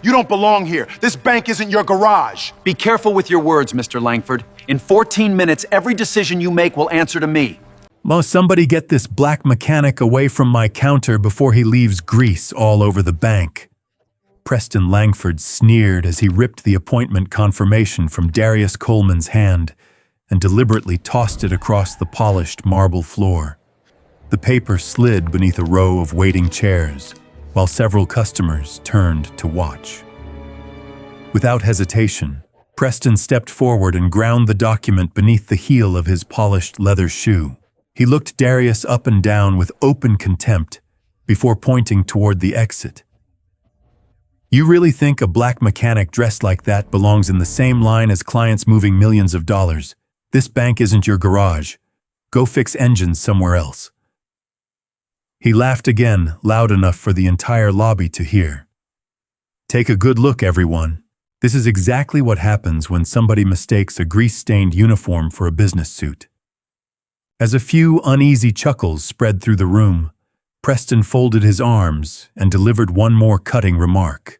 You don't belong here. This bank isn't your garage. Be careful with your words, Mr. Langford. In 14 minutes, every decision you make will answer to me. Must somebody get this black mechanic away from my counter before he leaves grease all over the bank. Preston Langford sneered as he ripped the appointment confirmation from Darius Coleman's hand and deliberately tossed it across the polished marble floor. The paper slid beneath a row of waiting chairs, while several customers turned to watch. Without hesitation, Preston stepped forward and ground the document beneath the heel of his polished leather shoe. He looked Darius up and down with open contempt before pointing toward the exit. You really think a black mechanic dressed like that belongs in the same line as clients moving millions of dollars? This bank isn't your garage. Go fix engines somewhere else. He laughed again, loud enough for the entire lobby to hear. Take a good look, everyone. This is exactly what happens when somebody mistakes a grease-stained uniform for a business suit. As a few uneasy chuckles spread through the room, Preston folded his arms and delivered one more cutting remark.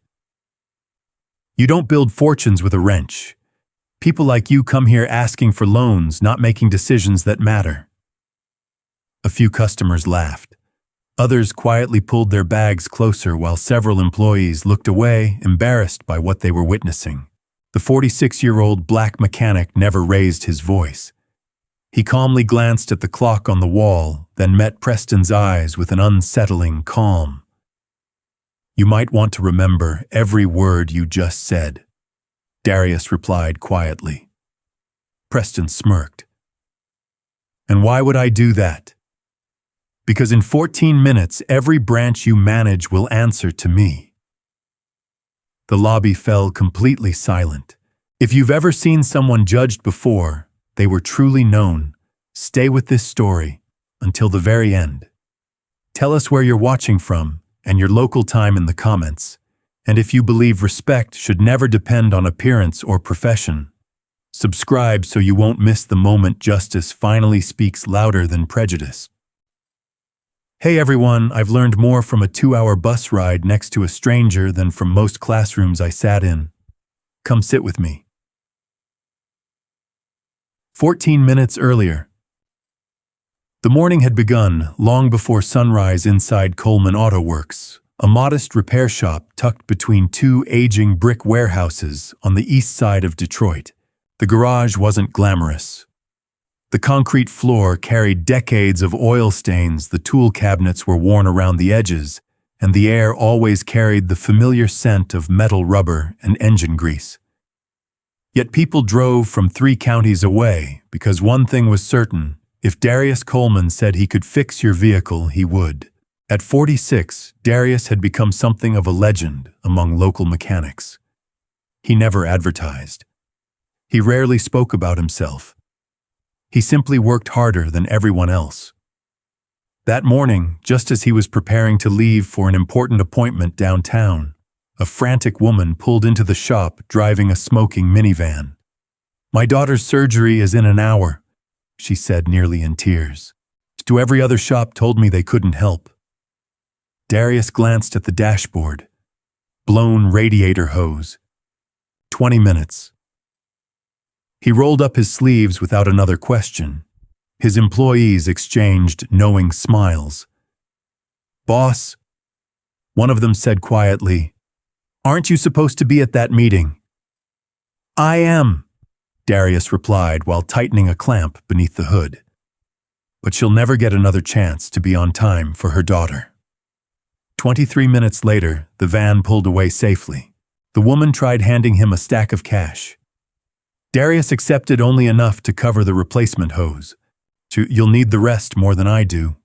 You don't build fortunes with a wrench. People like you come here asking for loans, not making decisions that matter. A few customers laughed. Others quietly pulled their bags closer while several employees looked away, embarrassed by what they were witnessing. The 46-year-old black mechanic never raised his voice. He calmly glanced at the clock on the wall, then met Preston's eyes with an unsettling calm. You might want to remember every word you just said, Darius replied quietly. Preston smirked. And why would I do that? Because in 14 minutes, every branch you manage will answer to me. The lobby fell completely silent. If you've ever seen someone judged before, they were truly known. Stay with this story until the very end. Tell us where you're watching from and your local time in the comments. And if you believe respect should never depend on appearance or profession, subscribe so you won't miss the moment justice finally speaks louder than prejudice. Hey everyone, I've learned more from a 2-hour bus ride next to a stranger than from most classrooms I sat in. Come sit with me. 14 minutes earlier. The morning had begun long before sunrise inside Coleman Auto Works, a modest repair shop tucked between two aging brick warehouses on the east side of Detroit. The garage wasn't glamorous. The concrete floor carried decades of oil stains, the tool cabinets were worn around the edges, and the air always carried the familiar scent of metal rubber and engine grease. Yet people drove from 3 counties away because one thing was certain: if Darius Coleman said he could fix your vehicle, he would. At 46, Darius had become something of a legend among local mechanics. He never advertised. He rarely spoke about himself. He simply worked harder than everyone else. That morning, just as he was preparing to leave for an important appointment downtown, a frantic woman pulled into the shop driving a smoking minivan. My daughter's surgery is in an hour, she said, nearly in tears. To every other shop told me they couldn't help. Darius glanced at the dashboard. Blown radiator hose. 20 minutes. He rolled up his sleeves without another question. His employees exchanged knowing smiles. Boss, one of them said quietly, aren't you supposed to be at that meeting? I am, Darius replied while tightening a clamp beneath the hood. But she'll never get another chance to be on time for her daughter. 23 minutes later, the van pulled away safely. The woman tried handing him a stack of cash. Darius accepted only enough to cover the replacement hose. You'll need the rest more than I do.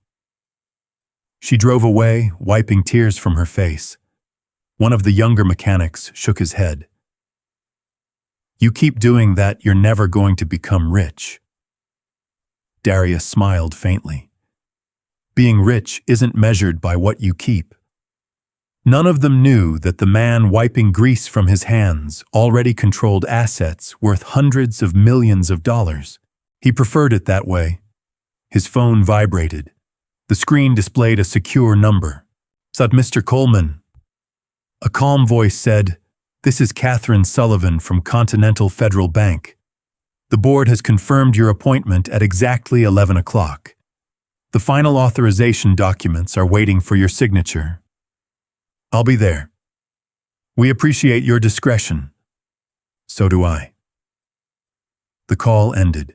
She drove away, wiping tears from her face. One of the younger mechanics shook his head. You keep doing that, you're never going to become rich. Darius smiled faintly. Being rich isn't measured by what you keep. None of them knew that the man wiping grease from his hands already controlled assets worth hundreds of millions of dollars. He preferred it that way. His phone vibrated. The screen displayed a secure number. "Is that Mr. Coleman?" A calm voice said, This is Catherine Sullivan from Continental Federal Bank. The board has confirmed your appointment at exactly 11 o'clock. The final authorization documents are waiting for your signature. I'll be there. We appreciate your discretion. So do I. The call ended.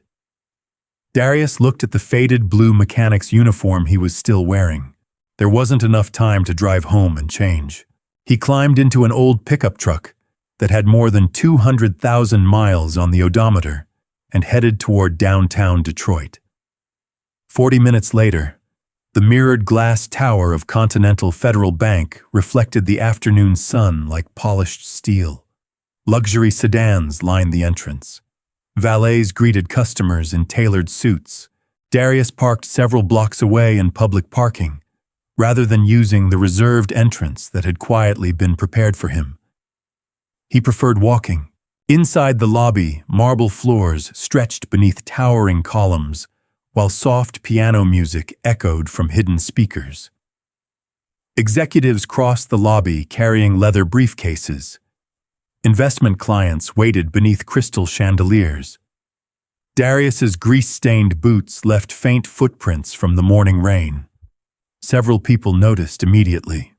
Darius looked at the faded blue mechanic's uniform he was still wearing. There wasn't enough time to drive home and change. He climbed into an old pickup truck that had more than 200,000 miles on the odometer and headed toward downtown Detroit. 40 minutes later, the mirrored glass tower of Continental Federal Bank reflected the afternoon sun like polished steel. Luxury sedans lined the entrance. Valets greeted customers in tailored suits. Darius parked several blocks away in public parking, rather than using the reserved entrance that had quietly been prepared for him. He preferred walking. Inside the lobby, marble floors stretched beneath towering columns, while soft piano music echoed from hidden speakers. Executives crossed the lobby carrying leather briefcases. Investment clients waited beneath crystal chandeliers. Darius's grease-stained boots left faint footprints from the morning rain. Several people noticed immediately.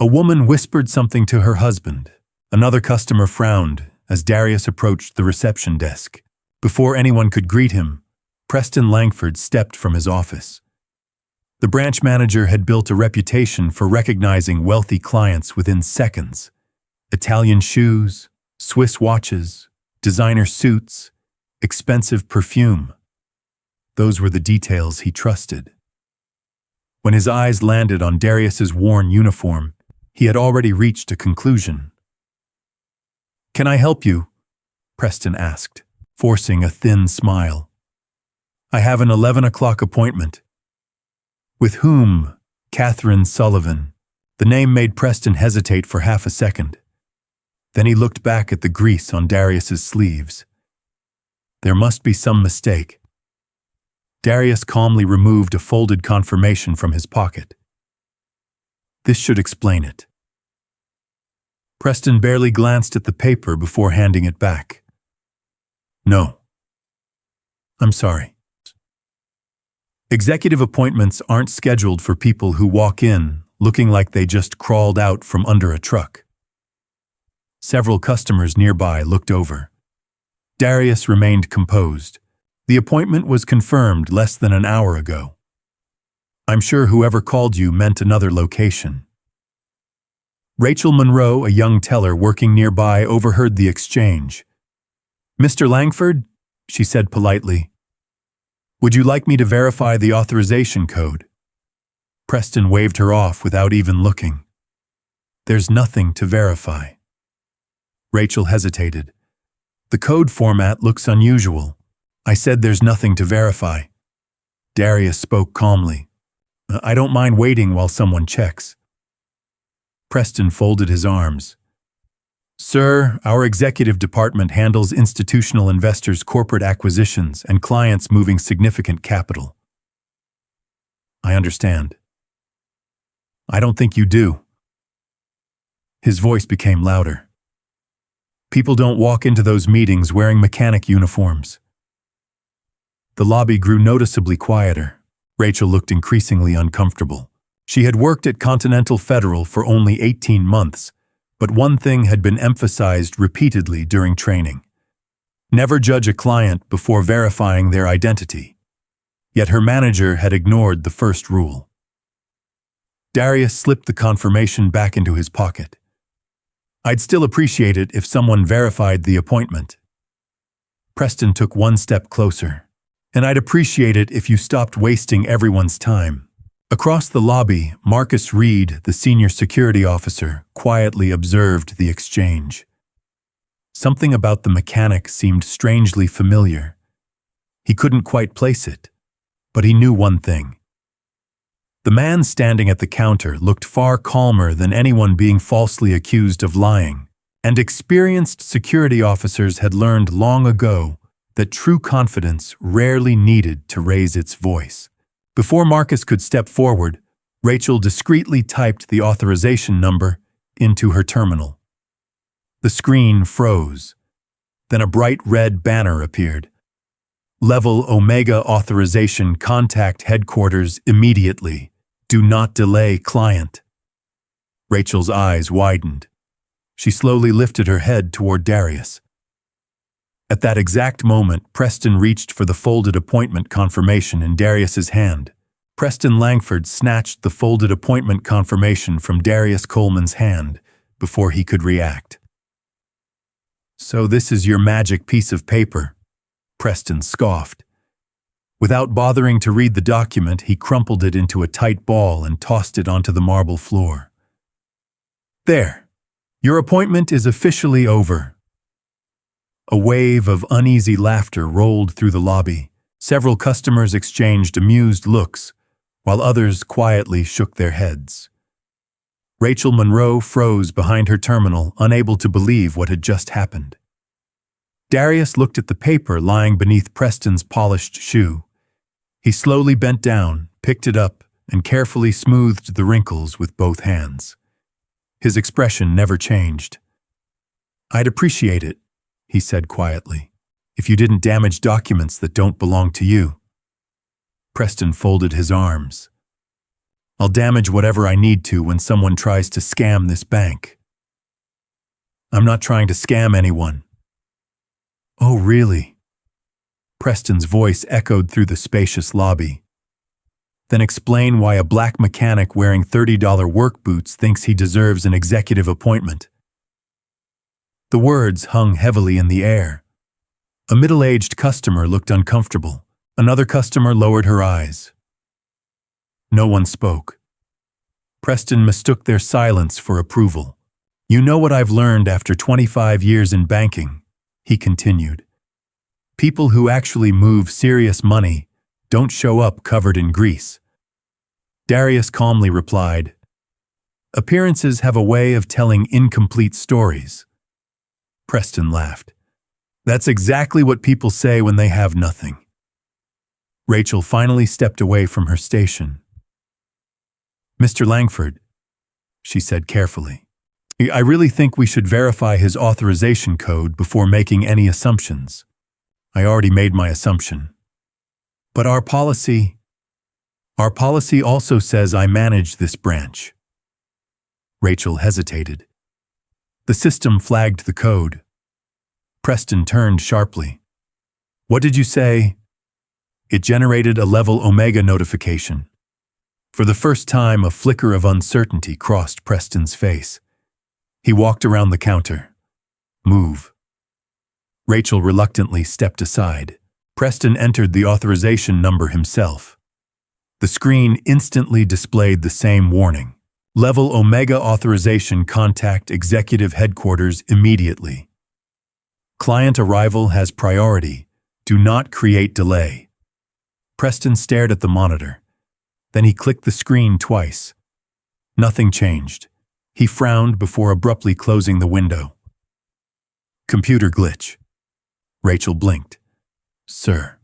A woman whispered something to her husband. Another customer frowned as Darius approached the reception desk. Before anyone could greet him, Preston Langford stepped from his office. The branch manager had built a reputation for recognizing wealthy clients within seconds. Italian shoes, Swiss watches, designer suits, expensive perfume. Those were the details he trusted. When his eyes landed on Darius's worn uniform, he had already reached a conclusion. "Can I help you?" Preston asked, forcing a thin smile. "I have an 11 o'clock appointment." "With whom?" "Catherine Sullivan." The name made Preston hesitate for half a second. Then he looked back at the grease on Darius's sleeves. There must be some mistake. Darius calmly removed a folded confirmation from his pocket. This should explain it. Preston barely glanced at the paper before handing it back. "No. I'm sorry. Executive appointments aren't scheduled for people who walk in looking like they just crawled out from under a truck." Several customers nearby looked over. Darius remained composed. The appointment was confirmed less than an hour ago. "I'm sure whoever called you meant another location." Rachel Monroe, a young teller working nearby, overheard the exchange. "Mr. Langford," she said politely, "would you like me to verify the authorization code?" Preston waved her off without even looking. "There's nothing to verify." Rachel hesitated. "The code format looks unusual." "I said there's nothing to verify." Darius spoke calmly. "I don't mind waiting while someone checks." Preston folded his arms. "Sir, our executive department handles institutional investors' corporate acquisitions and clients moving significant capital." "I understand." "I don't think you do." His voice became louder. "People don't walk into those meetings wearing mechanic uniforms." The lobby grew noticeably quieter. Rachel looked increasingly uncomfortable. She had worked at Continental Federal for only 18 months, but one thing had been emphasized repeatedly during training. Never judge a client before verifying their identity. Yet her manager had ignored the first rule. Darius slipped the confirmation back into his pocket. "I'd still appreciate it if someone verified the appointment." Preston took one step closer. "And I'd appreciate it if you stopped wasting everyone's time." Across the lobby, Marcus Reed, the senior security officer, quietly observed the exchange. Something about the mechanic seemed strangely familiar. He couldn't quite place it, but he knew one thing. The man standing at the counter looked far calmer than anyone being falsely accused of lying, and experienced security officers had learned long ago that true confidence rarely needed to raise its voice. Before Marcus could step forward, Rachel discreetly typed the authorization number into her terminal. The screen froze. Then a bright red banner appeared. Level Omega authorization, contact headquarters immediately. Do not delay, client. Rachel's eyes widened. She slowly lifted her head toward Darius. At that exact moment, Preston reached for the folded appointment confirmation in Darius's hand. Preston Langford snatched the folded appointment confirmation from Darius Coleman's hand before he could react. "So this is your magic piece of paper," Preston scoffed. Without bothering to read the document, he crumpled it into a tight ball and tossed it onto the marble floor. "There. Your appointment is officially over." A wave of uneasy laughter rolled through the lobby. Several customers exchanged amused looks, while others quietly shook their heads. Rachel Monroe froze behind her terminal, unable to believe what had just happened. Darius looked at the paper lying beneath Preston's polished shoe. He slowly bent down, picked it up, and carefully smoothed the wrinkles with both hands. His expression never changed. "I'd appreciate it," he said quietly, "if you didn't damage documents that don't belong to you." Preston folded his arms. "I'll damage whatever I need to when someone tries to scam this bank." "I'm not trying to scam anyone." "Oh, really?" Preston's voice echoed through the spacious lobby. "Then explain why a black mechanic wearing $30 work boots thinks he deserves an executive appointment." The words hung heavily in the air. A middle-aged customer looked uncomfortable. Another customer lowered her eyes. No one spoke. Preston mistook their silence for approval. "You know what I've learned after 25 years in banking," he continued. "People who actually move serious money don't show up covered in grease." Darius calmly replied, "Appearances have a way of telling incomplete stories." Preston laughed. "That's exactly what people say when they have nothing." Rachel finally stepped away from her station. "Mr. Langford," she said carefully, "I really think we should verify his authorization code before making any assumptions." "I already made my assumption." "But our policy also says I manage this branch." Rachel hesitated. The system flagged the code. Preston turned sharply. "What did you say?" It generated a level Omega notification. For the first time, a flicker of uncertainty crossed Preston's face. He walked around the counter. "Move." Rachel reluctantly stepped aside. Preston entered the authorization number himself. The screen instantly displayed the same warning. "Level Omega authorization, contact executive headquarters immediately. Client arrival has priority. Do not create delay." Preston stared at the monitor. Then he clicked the screen twice. Nothing changed. He frowned before abruptly closing the window. "Computer glitch." Rachel blinked. "Sir,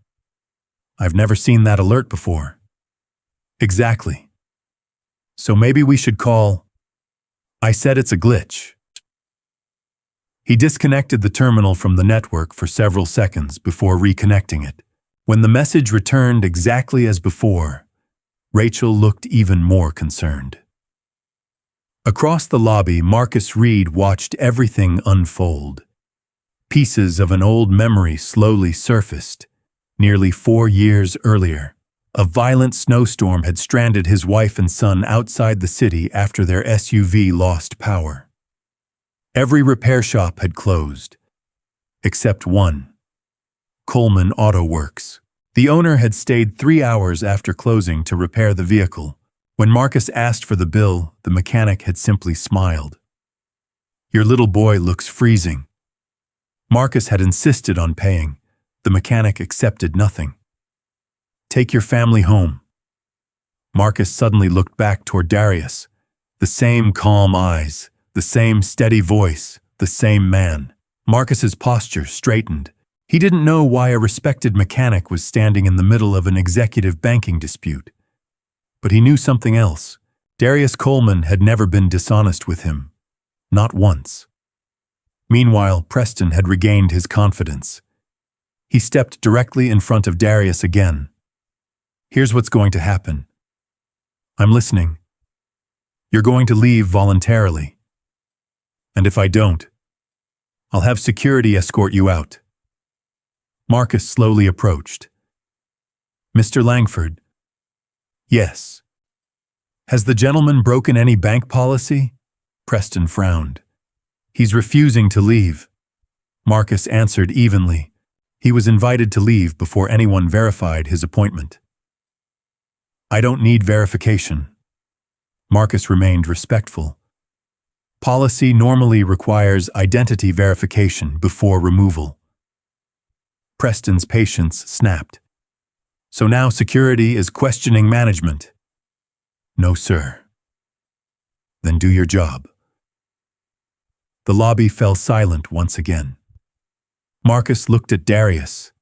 I've never seen that alert before." "Exactly. So maybe we should call—" "I said it's a glitch." He disconnected the terminal from the network for several seconds before reconnecting it. When the message returned exactly as before, Rachel looked even more concerned. Across the lobby, Marcus Reed watched everything unfold. Pieces of an old memory slowly surfaced. Nearly 4 years earlier, a violent snowstorm had stranded his wife and son outside the city after their SUV lost power. Every repair shop had closed, except one, Coleman Auto Works. The owner had stayed 3 hours after closing to repair the vehicle. When Marcus asked for the bill, the mechanic had simply smiled. "Your little boy looks freezing." Marcus had insisted on paying. The mechanic accepted nothing. "Take your family home." Marcus suddenly looked back toward Darius. The same calm eyes, the same steady voice, the same man. Marcus's posture straightened. He didn't know why a respected mechanic was standing in the middle of an executive banking dispute. But he knew something else. Darius Coleman had never been dishonest with him. Not once. Meanwhile, Preston had regained his confidence. He stepped directly in front of Darius again. Here's what's going to happen. I'm listening. You're going to leave voluntarily. And if I don't, I'll have security escort you out. Marcus slowly approached. Mr. Langford. Yes. Has the gentleman broken any bank policy? Preston frowned. He's refusing to leave. Marcus answered evenly. He was invited to leave before anyone verified his appointment. I don't need verification. Marcus remained respectful. Policy normally requires identity verification before removal. Preston's patience snapped. So now security is questioning management. No, sir. Then do your job. The lobby fell silent once again. Marcus looked at Darius.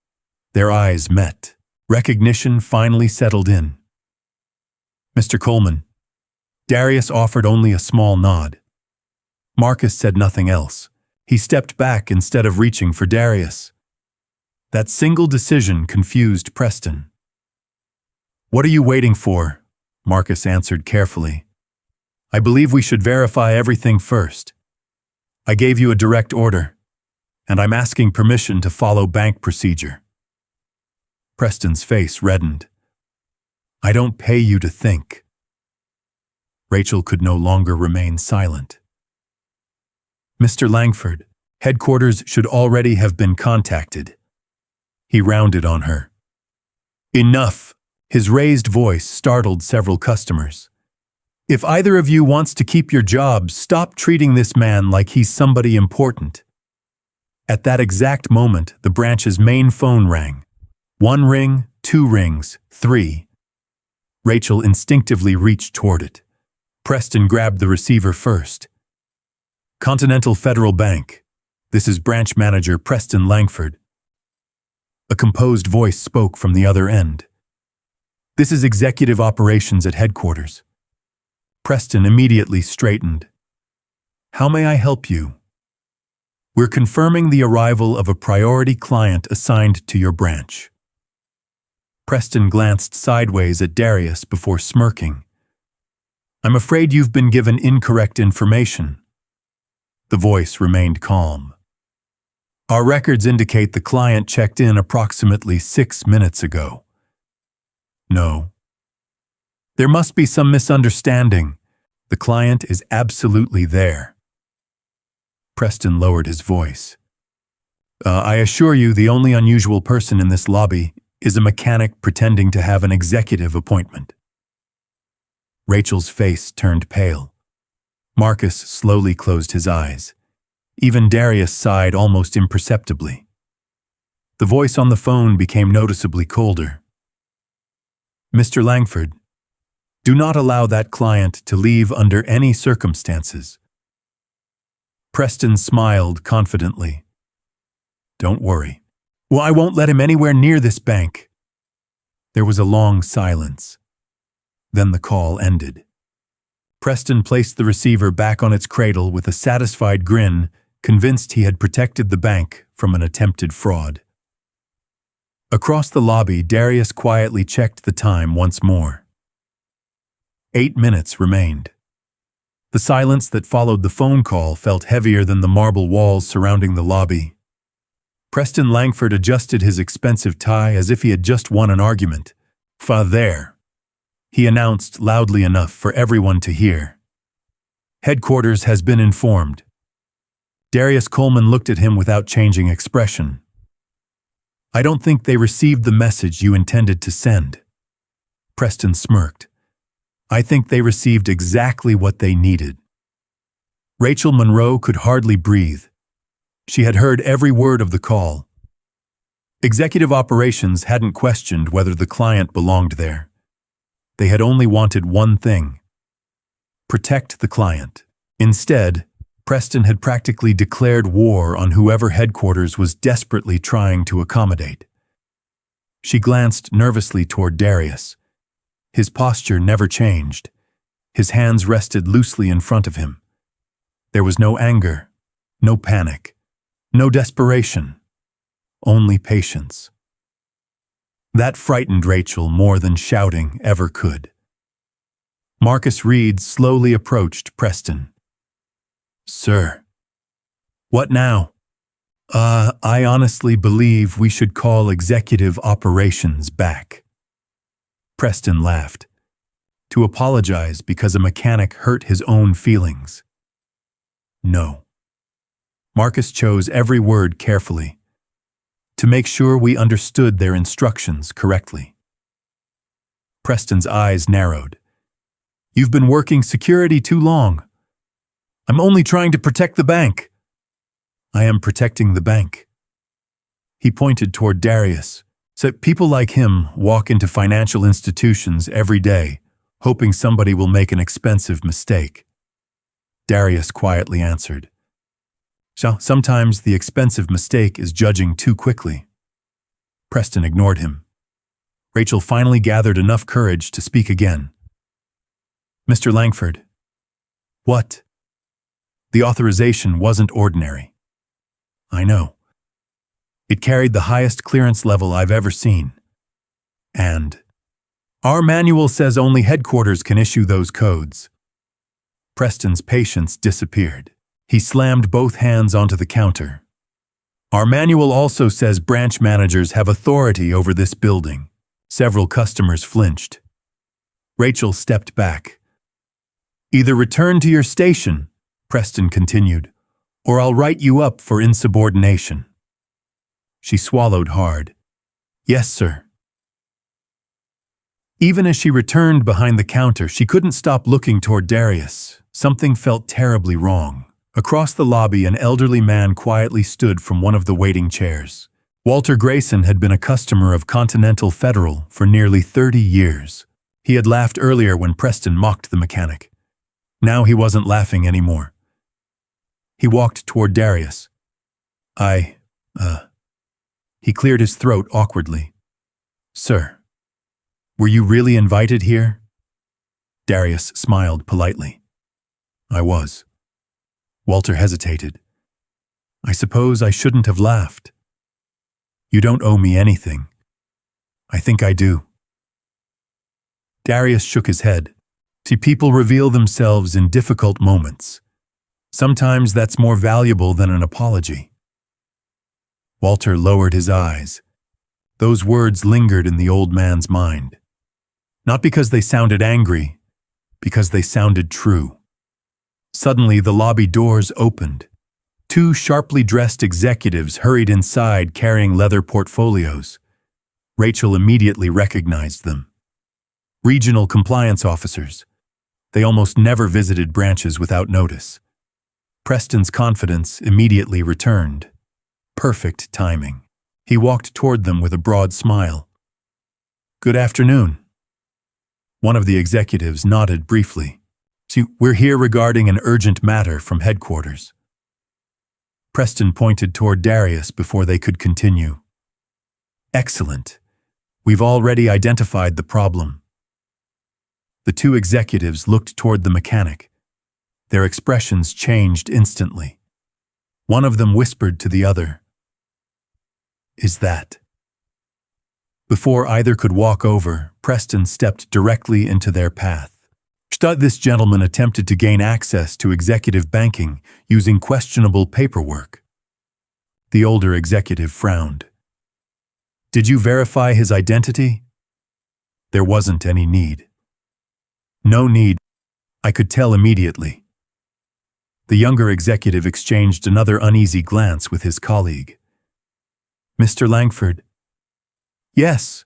Their eyes met. Recognition finally settled in. Mr. Coleman. Darius offered only a small nod. Marcus said nothing else. He stepped back instead of reaching for Darius. That single decision confused Preston. What are you waiting for? Marcus answered carefully. I believe we should verify everything first. I gave you a direct order, and I'm asking permission to follow bank procedure. Preston's face reddened. I don't pay you to think. Rachel could no longer remain silent. Mr. Langford, headquarters should already have been contacted. He rounded on her. Enough! His raised voice startled several customers. If either of you wants to keep your jobs, stop treating this man like he's somebody important. At that exact moment, the branch's main phone rang. 1 ring, 2 rings, 3. Rachel instinctively reached toward it. Preston grabbed the receiver first. Continental Federal Bank. This is branch manager Preston Langford. A composed voice spoke from the other end. This is executive operations at headquarters. Preston immediately straightened. How may I help you? We're confirming the arrival of a priority client assigned to your branch. Preston glanced sideways at Darius before smirking. I'm afraid you've been given incorrect information. The voice remained calm. Our records indicate the client checked in approximately 6 minutes ago. No. There must be some misunderstanding. The client is absolutely there. Preston lowered his voice. I assure you the only unusual person in this lobby is a mechanic pretending to have an executive appointment. Rachel's face turned pale. Marcus slowly closed his eyes. Even Darius sighed almost imperceptibly. The voice on the phone became noticeably colder. Mr. Langford, do not allow that client to leave under any circumstances. Preston smiled confidently. Don't worry. Well, I won't let him anywhere near this bank. There was a long silence. Then the call ended. Preston placed the receiver back on its cradle with a satisfied grin, convinced he had protected the bank from an attempted fraud. Across the lobby, Darius quietly checked the time once more. 8 minutes remained. The silence that followed the phone call felt heavier than the marble walls surrounding the lobby. Preston Langford adjusted his expensive tie as if he had just won an argument. There, he announced loudly enough for everyone to hear. Headquarters has been informed. Darius Coleman looked at him without changing expression. I don't think they received the message you intended to send. Preston smirked. I think they received exactly what they needed. Rachel Monroe could hardly breathe. She had heard every word of the call. Executive operations hadn't questioned whether the client belonged there. They had only wanted one thing: protect the client. Instead, Preston had practically declared war on whoever headquarters was desperately trying to accommodate. She glanced nervously toward Darius. His posture never changed. His hands rested loosely in front of him. There was no anger, no panic, No desperation, only patience. That frightened Rachel more than shouting ever could. Marcus Reed slowly approached Preston. "Sir." "What now?" I honestly believe we should call executive operations back." Preston laughed. To apologize because a mechanic hurt his own feelings. No. Marcus chose every word carefully, to make sure we understood their instructions correctly. Preston's eyes narrowed. "You've been working security too long. I'm only trying to protect the bank." "I am protecting the bank." He pointed toward Darius. "So people like him walk into financial institutions every day, hoping somebody will make an expensive mistake." Darius quietly answered. "So sometimes the expensive mistake is judging too quickly." Preston ignored him. Rachel finally gathered enough courage to speak again. "Mr. Langford." "What?" "The authorization wasn't ordinary." "I know. It carried the highest clearance level I've ever seen. And our manual says only headquarters can issue those codes." Preston's patience disappeared. He slammed both hands onto the counter. "Our manual also says branch managers have authority over this building." Several customers flinched. Rachel stepped back. "Either return to your station," Preston continued, "or I'll write you up for insubordination." She swallowed hard. "Yes, sir." Even as she returned behind the counter, she couldn't stop looking toward Darius. Something felt terribly wrong. Across the lobby, an elderly man quietly stood from one of the waiting chairs. Walter Grayson had been a customer of Continental Federal for nearly 30 years. He had laughed earlier when Preston mocked the mechanic. Now he wasn't laughing anymore. He walked toward Darius. He cleared his throat awkwardly. "Sir, were you really invited here?" Darius smiled politely. "I was." Walter hesitated. "I suppose I shouldn't have laughed." "You don't owe me anything." "I think I do." Darius shook his head. "See, people reveal themselves in difficult moments. Sometimes that's more valuable than an apology." Walter lowered his eyes. Those words lingered in the old man's mind. Not because they sounded angry, because they sounded true. Suddenly, the lobby doors opened. Two sharply dressed executives hurried inside carrying leather portfolios. Rachel immediately recognized them. Regional compliance officers. They almost never visited branches without notice. Preston's confidence immediately returned. Perfect timing. He walked toward them with a broad smile. "Good afternoon." One of the executives nodded briefly. "See, we're here regarding an urgent matter from headquarters." Preston pointed toward Darius before they could continue. "Excellent. We've already identified the problem." The two executives looked toward the mechanic. Their expressions changed instantly. One of them whispered to the other, "Is that?" Before either could walk over, Preston stepped directly into their path. This gentleman attempted to gain access to executive banking using questionable paperwork. The older executive frowned. "Did you verify his identity?" "There wasn't any need." "No need. I could tell immediately." The younger executive exchanged another uneasy glance with his colleague. "Mr. Langford." "Yes.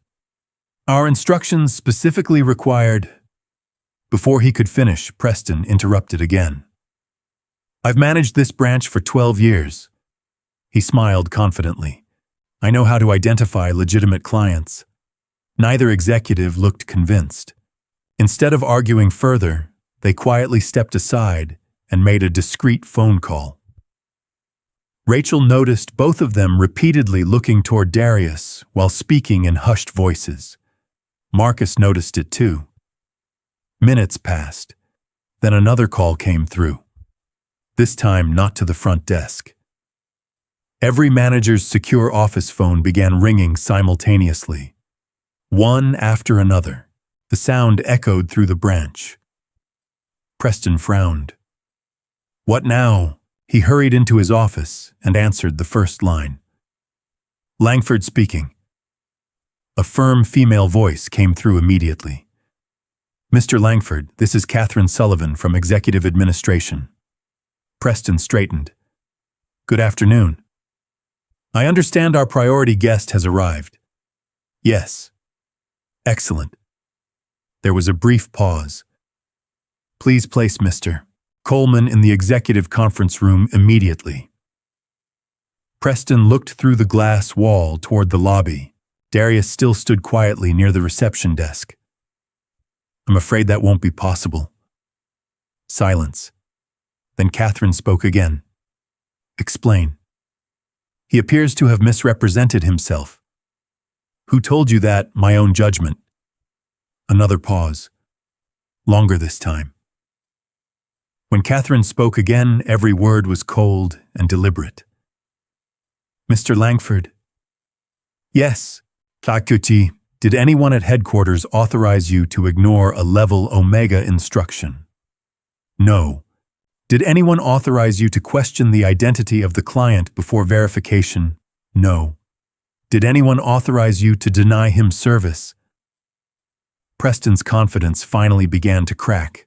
Our instructions specifically required—" Before he could finish, Preston interrupted again. "I've managed this branch for 12 years. He smiled confidently. "I know how to identify legitimate clients." Neither executive looked convinced. Instead of arguing further, they quietly stepped aside and made a discreet phone call. Rachel noticed both of them repeatedly looking toward Darius while speaking in hushed voices. Marcus noticed it too. Minutes passed. Then another call came through. This time not to the front desk. Every manager's secure office phone began ringing simultaneously. One after another, the sound echoed through the branch. Preston frowned. What now? He hurried into his office and answered the first line. Langford speaking. A firm female voice came through immediately. Mr. Langford, this is Catherine Sullivan from Executive Administration. Preston straightened. Good afternoon. I understand our priority guest has arrived. Yes. Excellent. There was a brief pause. Please place Mr. Coleman in the executive conference room immediately. Preston looked through the glass wall toward the lobby. Darius still stood quietly near the reception desk. I'm afraid that won't be possible. Silence. Then Catherine spoke again. Explain. He appears to have misrepresented himself. Who told you that? My own judgment. Another pause. Longer this time. When Catherine spoke again, every word was cold and deliberate. Mr. Langford. Yes, Kakuti. Did anyone at headquarters authorize you to ignore a level Omega instruction? No. Did anyone authorize you to question the identity of the client before verification? No. Did anyone authorize you to deny him service? Preston's confidence finally began to crack.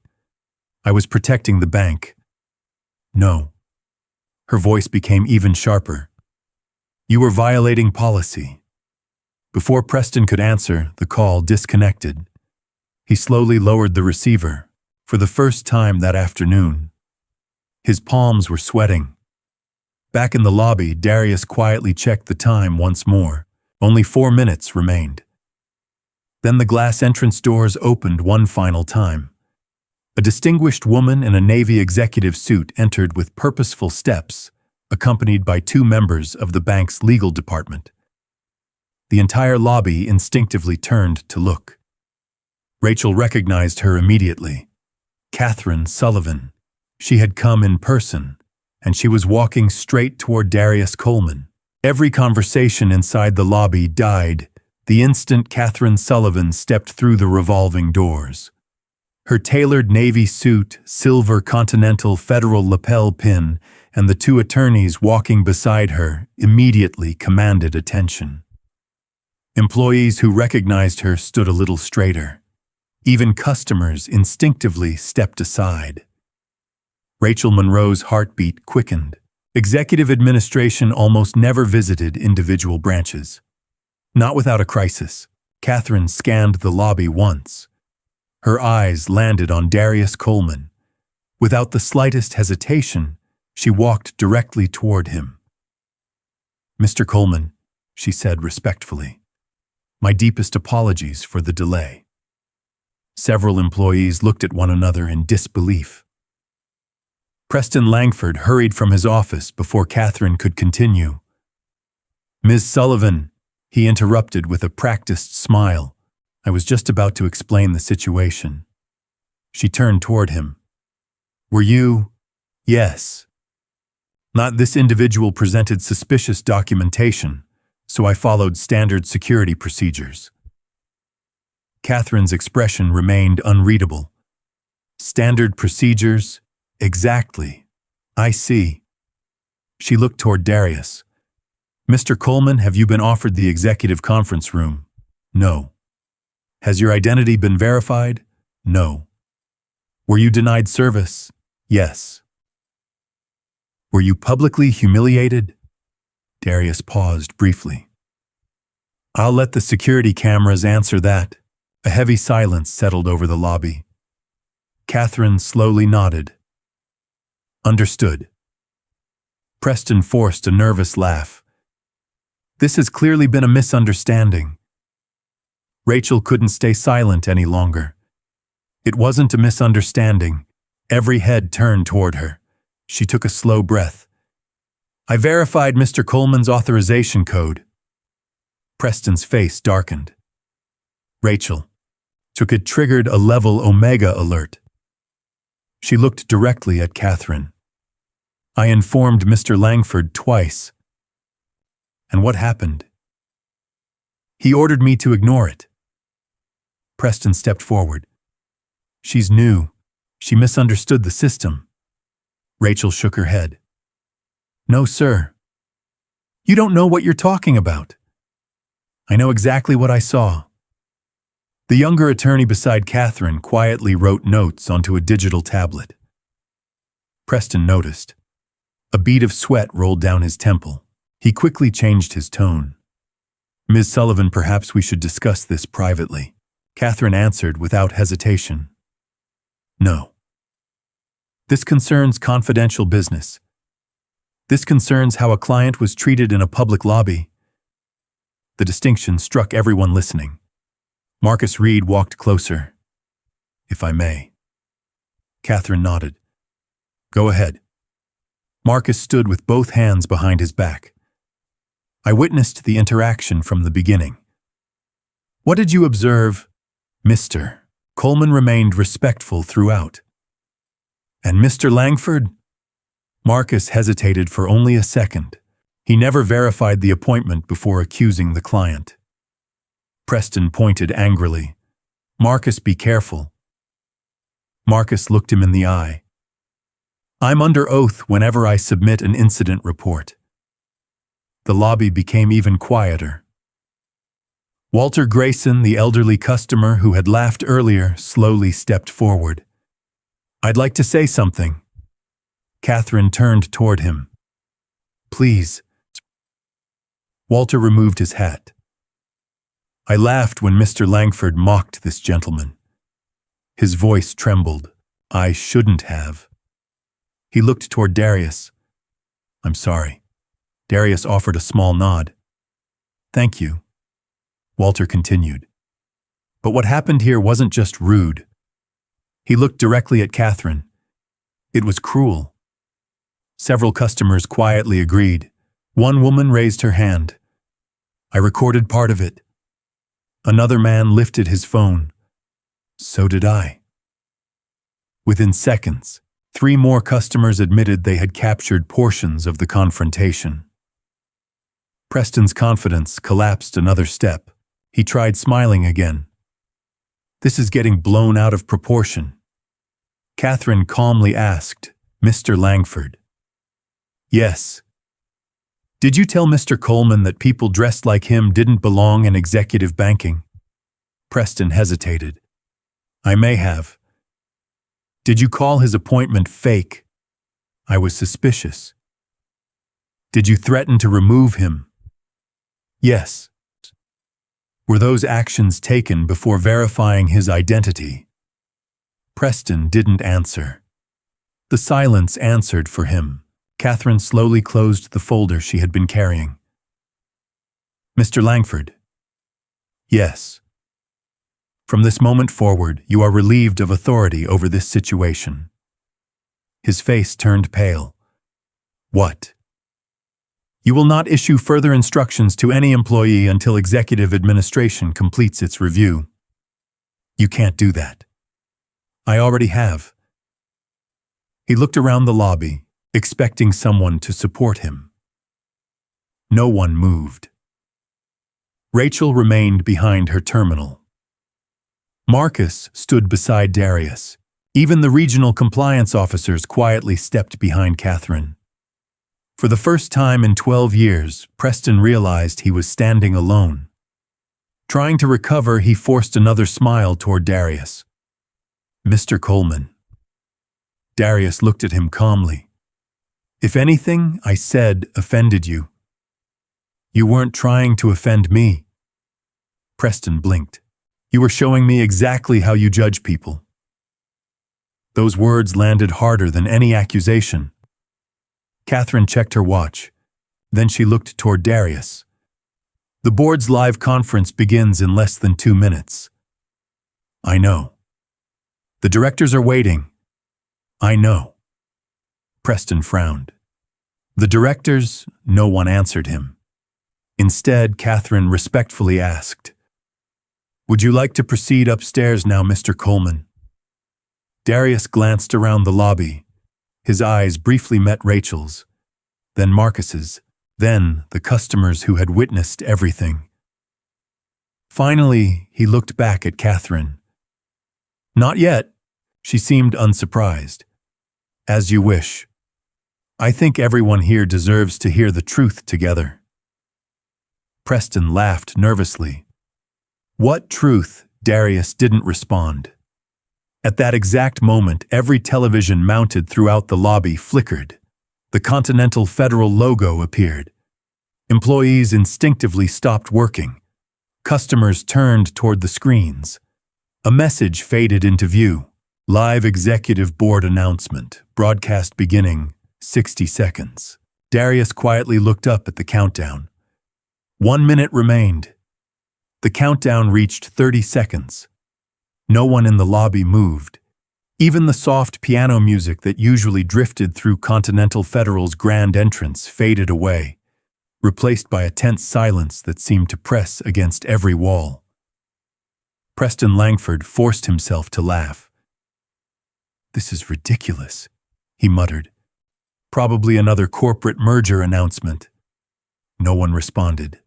I was protecting the bank. No. Her voice became even sharper. You were violating policy. Before Preston could answer, the call disconnected. He slowly lowered the receiver, for the first time that afternoon. His palms were sweating. Back in the lobby, Darius quietly checked the time once more. Only 4 minutes remained. Then the glass entrance doors opened one final time. A distinguished woman in a Navy executive suit entered with purposeful steps, accompanied by 2 members of the bank's legal department. The entire lobby instinctively turned to look. Rachel recognized her immediately. Catherine Sullivan. She had come in person, and she was walking straight toward Darius Coleman. Every conversation inside the lobby died the instant Catherine Sullivan stepped through the revolving doors. Her tailored Navy suit, silver Continental Federal lapel pin, and the 2 attorneys walking beside her immediately commanded attention. Employees who recognized her stood a little straighter. Even customers instinctively stepped aside. Rachel Monroe's heartbeat quickened. Executive Administration almost never visited individual branches. Not without a crisis. Catherine scanned the lobby once. Her eyes landed on Darius Coleman. Without the slightest hesitation, she walked directly toward him. Mr. Coleman, she said respectfully, my deepest apologies for the delay. Several employees looked at one another in disbelief. Preston Langford hurried from his office before Catherine could continue. Ms. Sullivan, he interrupted with a practiced smile. I was just about to explain the situation. She turned toward him. Were you? Yes. Not this individual presented suspicious documentation, so I followed standard security procedures. Catherine's expression remained unreadable. Standard procedures? Exactly. I see. She looked toward Darius. Mr. Coleman, have you been offered the executive conference room? No. Has your identity been verified? No. Were you denied service? Yes. Were you publicly humiliated? Darius paused briefly. I'll let the security cameras answer that. A heavy silence settled over the lobby. Catherine slowly nodded. Understood. Preston forced a nervous laugh. This has clearly been a misunderstanding. Rachel couldn't stay silent any longer. It wasn't a misunderstanding. Every head turned toward her. She took a slow breath. I verified Mr. Coleman's authorization code. Preston's face darkened. Rachel took it triggered a level Omega alert. She looked directly at Catherine. I informed Mr. Langford twice. And what happened? He ordered me to ignore it. Preston stepped forward. She's new. She misunderstood the system. Rachel shook her head. No, sir. You don't know what you're talking about. I know exactly what I saw. The younger attorney beside Catherine quietly wrote notes onto a digital tablet. Preston noticed. A bead of sweat rolled down his temple. He quickly changed his tone. Ms. Sullivan, perhaps we should discuss this privately. Catherine answered without hesitation. No. This concerns confidential business. This concerns how a client was treated in a public lobby. The distinction struck everyone listening. Marcus Reed walked closer. If I may. Catherine nodded. Go ahead. Marcus stood with both hands behind his back. I witnessed the interaction from the beginning. What did you observe, Mr. Coleman remained respectful throughout. And Mr. Langford? Marcus hesitated for only a second. He never verified the appointment before accusing the client. Preston pointed angrily. Marcus, be careful. Marcus looked him in the eye. I'm under oath whenever I submit an incident report. The lobby became even quieter. Walter Grayson, the elderly customer who had laughed earlier, slowly stepped forward. I'd like to say something. Catherine turned toward him. Please. Walter removed his hat. I laughed when Mr. Langford mocked this gentleman. His voice trembled. I shouldn't have. He looked toward Darius. I'm sorry. Darius offered a small nod. Thank you. Walter continued. But what happened here wasn't just rude. He looked directly at Catherine. It was cruel. Several customers quietly agreed. One woman raised her hand. I recorded part of it. Another man lifted his phone. So did I. Within seconds, 3 more customers admitted they had captured portions of the confrontation. Preston's confidence collapsed another step. He tried smiling again. This is getting blown out of proportion. Catherine calmly asked, Mr. Langford. Yes. Did you tell Mr. Coleman that people dressed like him didn't belong in executive banking? Preston hesitated. I may have. Did you call his appointment fake? I was suspicious. Did you threaten to remove him? Yes. Were those actions taken before verifying his identity? Preston didn't answer. The silence answered for him. Catherine slowly closed the folder she had been carrying. Mr. Langford. Yes. From this moment forward, you are relieved of authority over this situation. His face turned pale. What? You will not issue further instructions to any employee until executive administration completes its review. You can't do that. I already have. He looked around the lobby, expecting someone to support him. No one moved. Rachel remained behind her terminal. Marcus stood beside Darius. Even the regional compliance officers quietly stepped behind Catherine. For the first time in 12 years, Preston realized he was standing alone. Trying to recover, he forced another smile toward Darius. Mr. Coleman. Darius looked at him calmly. If anything I said offended you, you weren't trying to offend me. Preston blinked. You were showing me exactly how you judge people. Those words landed harder than any accusation. Catherine checked her watch. Then she looked toward Darius. The board's live conference begins in less than 2 minutes. I know. The directors are waiting. I know. Preston frowned. The directors, no one answered him. Instead, Catherine respectfully asked, Would you like to proceed upstairs now, Mr. Coleman? Darius glanced around the lobby. His eyes briefly met Rachel's, then Marcus's. Then the customers who had witnessed everything. Finally, he looked back at Catherine. Not yet. She seemed unsurprised. As you wish. I think everyone here deserves to hear the truth together. Preston laughed nervously. What truth? Darius didn't respond. At that exact moment, every television mounted throughout the lobby flickered. The Continental Federal logo appeared. Employees instinctively stopped working. Customers turned toward the screens. A message faded into view. Live executive board announcement. Broadcast beginning 60 seconds. Darius quietly looked up at the countdown. 1 minute remained. The countdown reached 30 seconds. No one in the lobby moved. Even the soft piano music that usually drifted through Continental Federal's grand entrance faded away, replaced by a tense silence that seemed to press against every wall. Preston Langford forced himself to laugh. This is ridiculous, he muttered. Probably another corporate merger announcement. No one responded.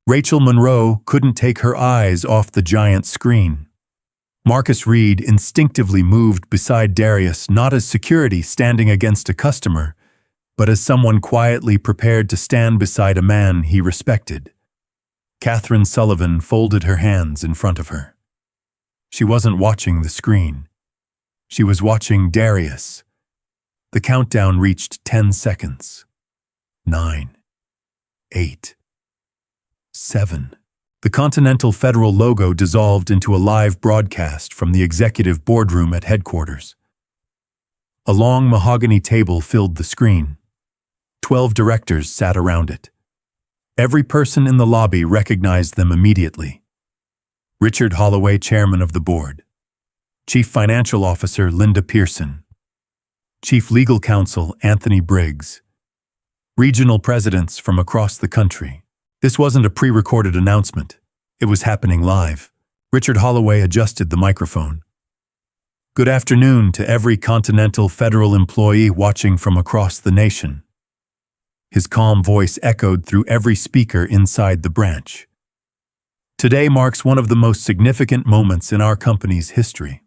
Rachel Monroe couldn't take her eyes off the giant screen. Marcus Reed instinctively moved beside Darius, not as security standing against a customer, but as someone quietly prepared to stand beside a man he respected. Catherine Sullivan folded her hands in front of her. She wasn't watching the screen. She was watching Darius. The countdown reached 10 seconds. 9, 8, 7. The Continental Federal logo dissolved into a live broadcast from the executive boardroom at headquarters. A long mahogany table filled the screen. 12 directors sat around it. Every person in the lobby recognized them immediately. Richard Holloway, chairman of the board. Chief Financial Officer Linda Pearson. Chief Legal Counsel Anthony Briggs. Regional presidents from across the country. This wasn't a pre-recorded announcement. It was happening live. Richard Holloway adjusted the microphone. Good afternoon to every Continental Federal employee watching from across the nation. His calm voice echoed through every speaker inside the branch. Today marks one of the most significant moments in our company's history.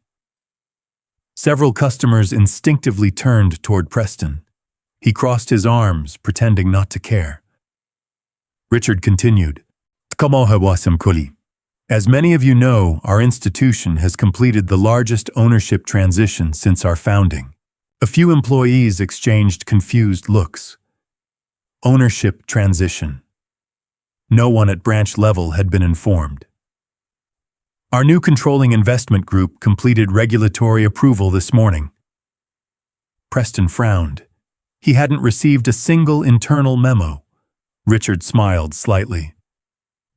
Several customers instinctively turned toward Preston. He crossed his arms, pretending not to care. Richard continued, As many of you know, our institution has completed the largest ownership transition since our founding. A few employees exchanged confused looks. Ownership transition. No one at branch level had been informed. Our new controlling investment group completed regulatory approval this morning. Preston frowned. He hadn't received a single internal memo. Richard smiled slightly.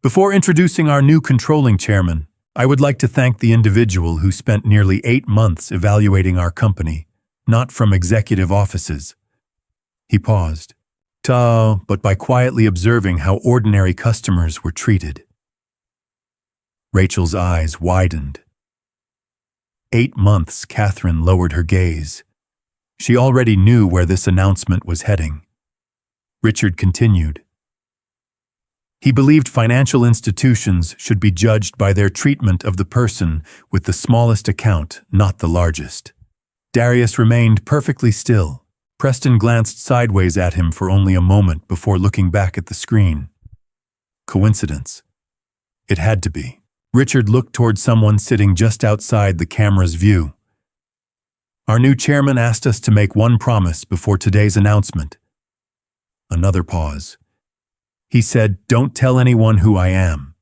Before introducing our new controlling chairman, I would like to thank the individual who spent nearly 8 months evaluating our company, not from executive offices. He paused. But by quietly observing how ordinary customers were treated. Rachel's eyes widened. 8 months, Catherine lowered her gaze. She already knew where this announcement was heading. Richard continued. He believed financial institutions should be judged by their treatment of the person with the smallest account, not the largest. Darius remained perfectly still. Preston glanced sideways at him for only a moment before looking back at the screen. Coincidence? It had to be. Richard looked toward someone sitting just outside the camera's view. Our new chairman asked us to make one promise before today's announcement. Another pause. He said, "Don't tell anyone who I am.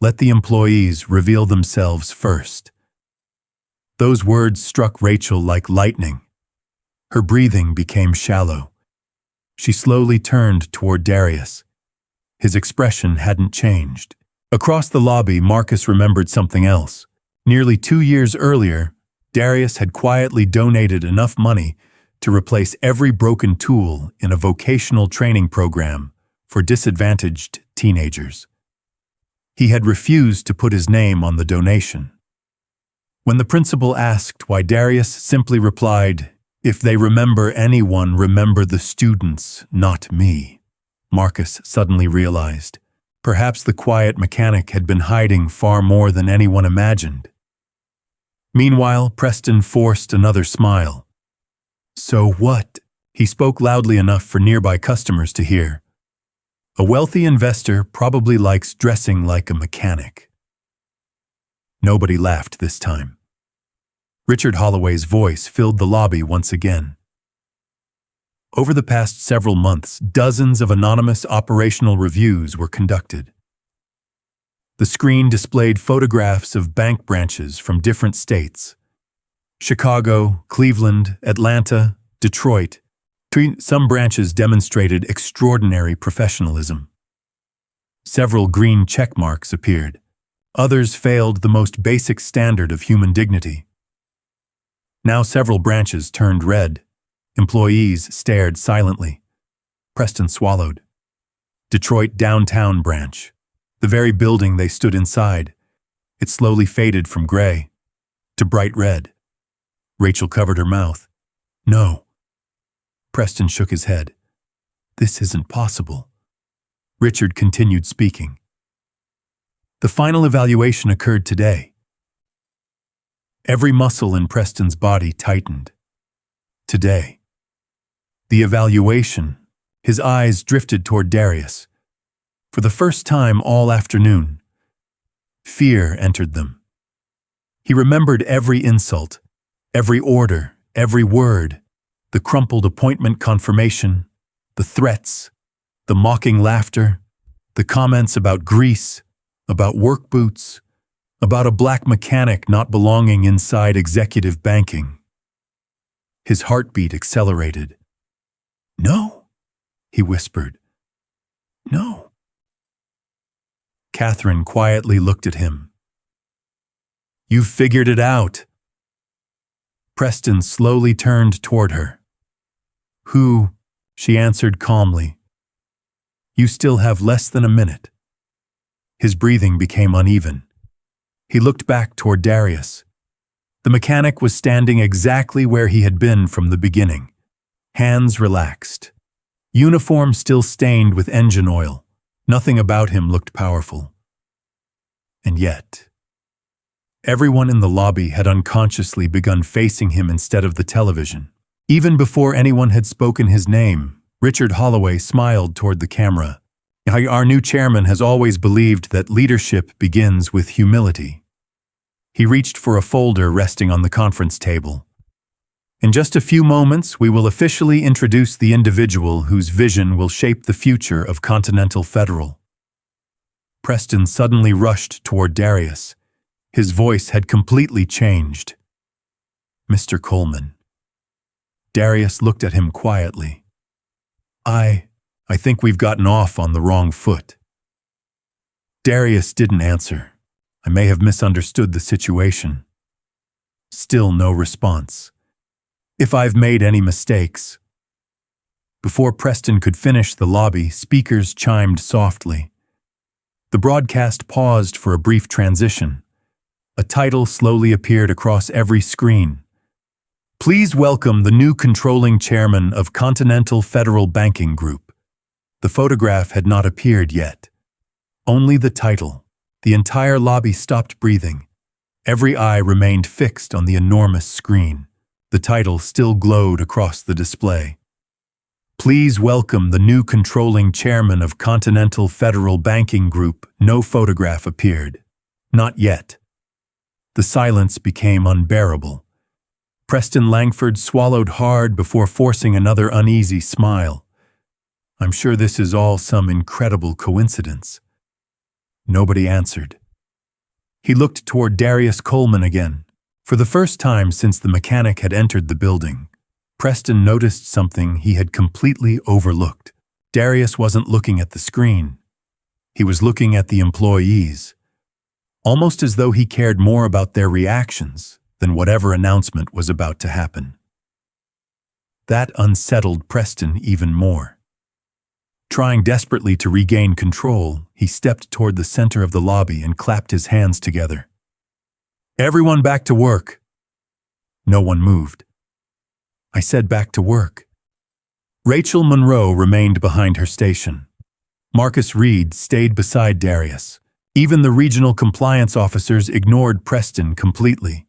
Let the employees reveal themselves first." Those words struck Rachel like lightning. Her breathing became shallow. She slowly turned toward Darius. His expression hadn't changed. Across the lobby, Marcus remembered something else. Nearly 2 years earlier, Darius had quietly donated enough money to replace every broken tool in a vocational training program for disadvantaged teenagers. He had refused to put his name on the donation. When the principal asked why, Darius simply replied, "If they remember anyone, remember the students, not me." Marcus suddenly realized. Perhaps the quiet mechanic had been hiding far more than anyone imagined. Meanwhile, Preston forced another smile. "So what?" He spoke loudly enough for nearby customers to hear. "A wealthy investor probably likes dressing like a mechanic." Nobody laughed this time. Richard Holloway's voice filled the lobby once again. Over the past several months, dozens of anonymous operational reviews were conducted. The screen displayed photographs of bank branches from different states: Chicago, Cleveland, Atlanta, Detroit. Some branches demonstrated extraordinary professionalism. Several green check marks appeared. Others failed the most basic standard of human dignity. Now several branches turned red. Employees stared silently. Preston swallowed. Detroit downtown branch. The very building they stood inside. It slowly faded from gray to bright red. Rachel covered her mouth. "No." Preston shook his head. "This isn't possible." Richard continued speaking. The final evaluation occurred today. Every muscle in Preston's body tightened. Today. The evaluation. His eyes drifted toward Darius. For the first time all afternoon, fear entered them. He remembered every insult, every order, every word, the crumpled appointment confirmation, the threats, the mocking laughter, the comments about grease, about work boots, about a black mechanic not belonging inside executive banking. His heartbeat accelerated. "No," he whispered. "No." Catherine quietly looked at him. "You've figured it out." Preston slowly turned toward her. "Who?" she answered calmly. "You still have less than a minute." His breathing became uneven. He looked back toward Darius. The mechanic was standing exactly where he had been from the beginning. Hands relaxed. Uniform still stained with engine oil. Nothing about him looked powerful. And yet, everyone in the lobby had unconsciously begun facing him instead of the television. Even before anyone had spoken his name, Richard Holloway smiled toward the camera. "Our new chairman has always believed that leadership begins with humility." He reached for a folder resting on the conference table. "In just a few moments, we will officially introduce the individual whose vision will shape the future of Continental Federal." Preston suddenly rushed toward Darius. His voice had completely changed. "Mr. Coleman." Darius looked at him quietly. I think we've gotten off on the wrong foot." Darius didn't answer. I may have misunderstood the situation. Still no response. "If I've made any mistakes." Before Preston could finish the lobby, speakers chimed softly. The broadcast paused for a brief transition. A title slowly appeared across every screen. "Please welcome the new controlling chairman of Continental Federal Banking Group." The photograph had not appeared yet. Only the title. The entire lobby stopped breathing. Every eye remained fixed on the enormous screen. The title still glowed across the display. "Please welcome the new controlling chairman of Continental Federal Banking Group." No photograph appeared. Not yet. The silence became unbearable. Preston Langford swallowed hard before forcing another uneasy smile. "I'm sure this is all some incredible coincidence." Nobody answered. He looked toward Darius Coleman again. For the first time since the mechanic had entered the building, Preston noticed something he had completely overlooked. Darius wasn't looking at the screen. He was looking at the employees, almost as though he cared more about their reactions than whatever announcement was about to happen. That unsettled Preston even more. Trying desperately to regain control, he stepped toward the center of the lobby and clapped his hands together. "Everyone back to work." No one moved. "I said back to work." Rachel Monroe remained behind her station. Marcus Reed stayed beside Darius. Even the regional compliance officers ignored Preston completely.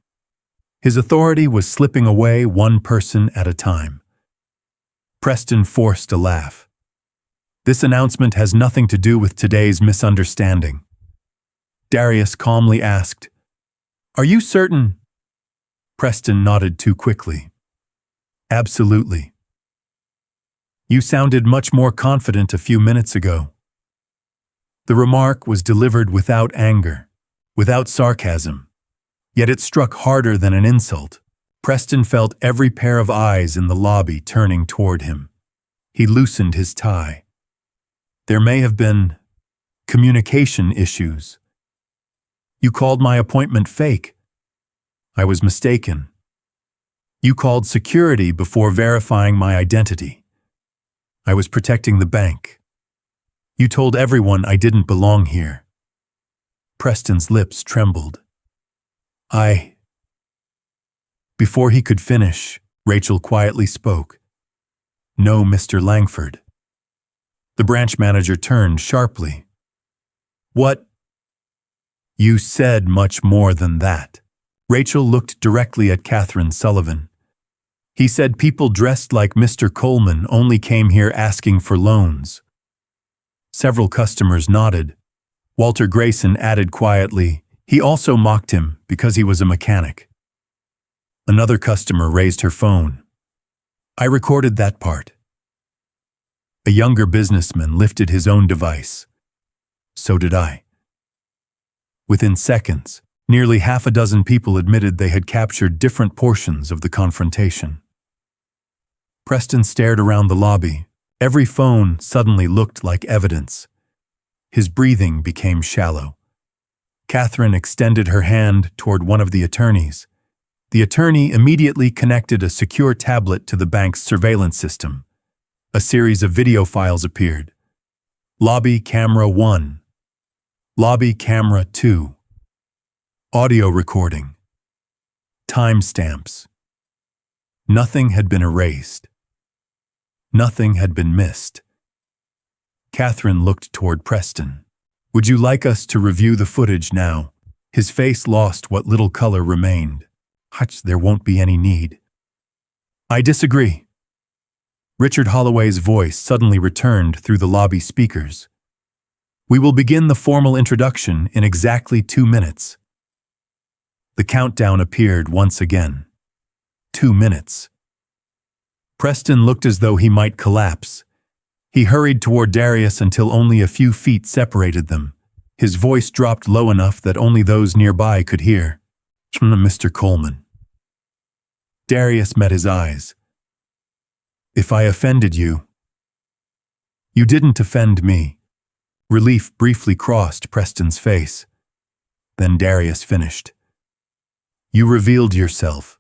His authority was slipping away one person at a time. Preston forced a laugh. This announcement has nothing to do with today's misunderstanding. Darius calmly asked, "Are you certain?" Preston nodded too quickly. "Absolutely. You sounded much more confident a few minutes ago." The remark was delivered without anger, without sarcasm, yet it struck harder than an insult. Preston felt every pair of eyes in the lobby turning toward him. He loosened his tie. There may have been communication issues. "You called my appointment fake." "I was mistaken." "You called security before verifying my identity." "I was protecting the bank." "You told everyone I didn't belong here." Preston's lips trembled. Before he could finish, Rachel quietly spoke. "No, Mr. Langford." The branch manager turned sharply. "What?" "You said much more than that." Rachel looked directly at Catherine Sullivan. "He said people dressed like Mr. Coleman only came here asking for loans." Several customers nodded. Walter Grayson added quietly, "He also mocked him because he was a mechanic." Another customer raised her phone. "I recorded that part." A younger businessman lifted his own device. "So did I." Within seconds, nearly half a dozen people admitted they had captured different portions of the confrontation. Preston stared around the lobby. Every phone suddenly looked like evidence. His breathing became shallow. Catherine extended her hand toward one of the attorneys. The attorney immediately connected a secure tablet to the bank's surveillance system. A series of video files appeared. Lobby camera 1. Lobby camera 2. Audio recording. Timestamps. Nothing had been erased. Nothing had been missed. Catherine looked toward Preston. "Would you like us to review the footage now?" His face lost what little color remained. "Hutch, there won't be any need." "I disagree." Richard Holloway's voice suddenly returned through the lobby speakers. "We will begin the formal introduction in exactly 2 minutes." The countdown appeared once again. 2 minutes. Preston looked as though he might collapse. He hurried toward Darius until only a few feet separated them. His voice dropped low enough that only those nearby could hear. "Mr. Coleman." Darius met his eyes. "If I offended you..." "You didn't offend me." Relief briefly crossed Preston's face. Then Darius finished. "You revealed yourself."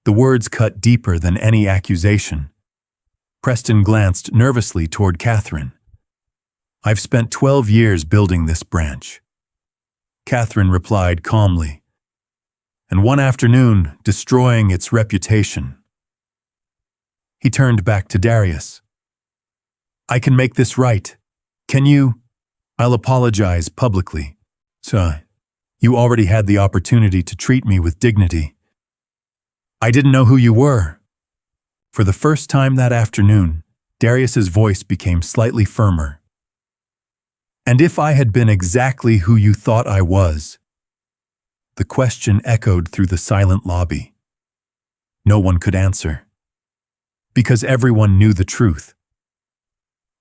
The words cut deeper than any accusation. Preston glanced nervously toward Catherine. "I've spent 12 years building this branch." Catherine replied calmly. "And one afternoon, destroying its reputation." He turned back to Darius. "I can make this right. Can you?" "I'll apologize publicly. Sir, you already had the opportunity to treat me with dignity." "I didn't know who you were." For the first time that afternoon, Darius's voice became slightly firmer. "And if I had been exactly who you thought I was?" The question echoed through the silent lobby. No one could answer. Because everyone knew the truth.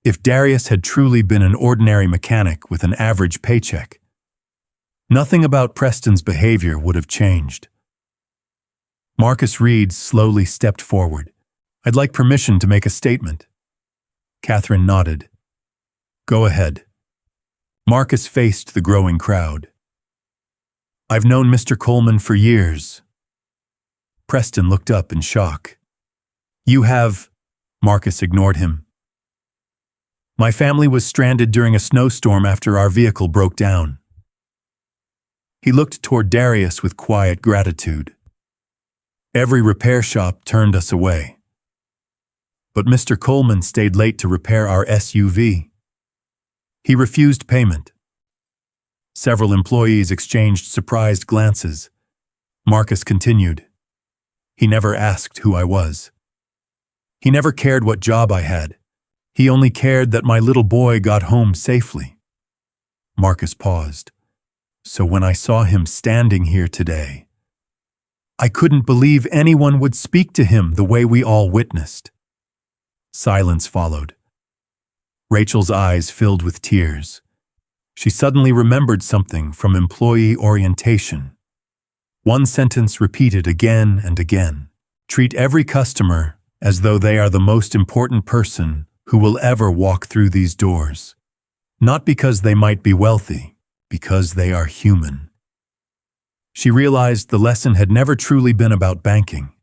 If Darius had truly been an ordinary mechanic with an average paycheck, nothing about Preston's behavior would have changed. Marcus Reed slowly stepped forward. "I'd like permission to make a statement." Catherine nodded. "Go ahead." Marcus faced the growing crowd. "I've known Mr. Coleman for years." Preston looked up in shock. "You have..." Marcus ignored him. "My family was stranded during a snowstorm after our vehicle broke down." He looked toward Darius with quiet gratitude. "Every repair shop turned us away. But Mr. Coleman stayed late to repair our SUV." He refused payment. Several employees exchanged surprised glances. Marcus continued. He never asked who I was. He never cared what job I had. He only cared that my little boy got home safely. Marcus paused. So when I saw him standing here today, I couldn't believe anyone would speak to him the way we all witnessed. Silence followed. Rachel's eyes filled with tears. She suddenly remembered something from employee orientation. One sentence repeated again and again. Treat every customer as though they are the most important person who will ever walk through these doors. Not because they might be wealthy, because they are human. She realized the lesson had never truly been about banking.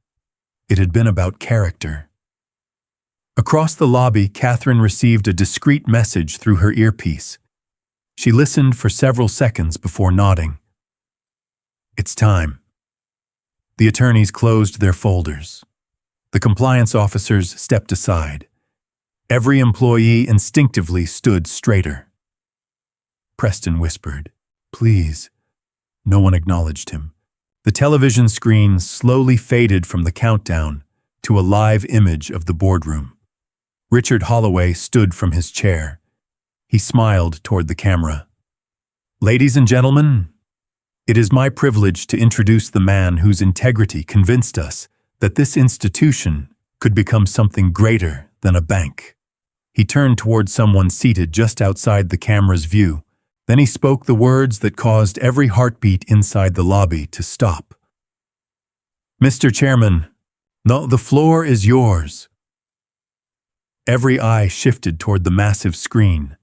It had been about character. Across the lobby, Catherine received a discreet message through her earpiece. She listened for several seconds before nodding. It's time. The attorneys closed their folders. The compliance officers stepped aside. Every employee instinctively stood straighter. Preston whispered, "Please." No one acknowledged him. The television screen slowly faded from the countdown to a live image of the boardroom. Richard Holloway stood from his chair. He smiled toward the camera. "Ladies and gentlemen, it is my privilege to introduce the man whose integrity convinced us that this institution could become something greater than a bank." He turned toward someone seated just outside the camera's view. Then he spoke the words that caused every heartbeat inside the lobby to stop. "Mr. Chairman, the floor is yours." Every eye shifted toward the massive screen.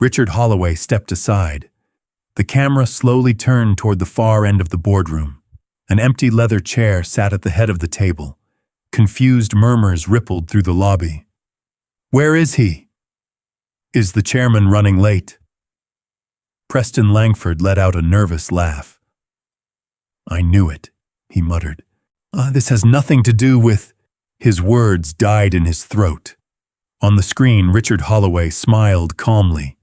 Richard Holloway stepped aside. The camera slowly turned toward the far end of the boardroom. An empty leather chair sat at the head of the table. Confused murmurs rippled through the lobby. "Where is he? Is the chairman running late?" Preston Langford let out a nervous laugh. "I knew it," he muttered. "This has nothing to do with—" His words died in his throat. On the screen, Richard Holloway smiled calmly.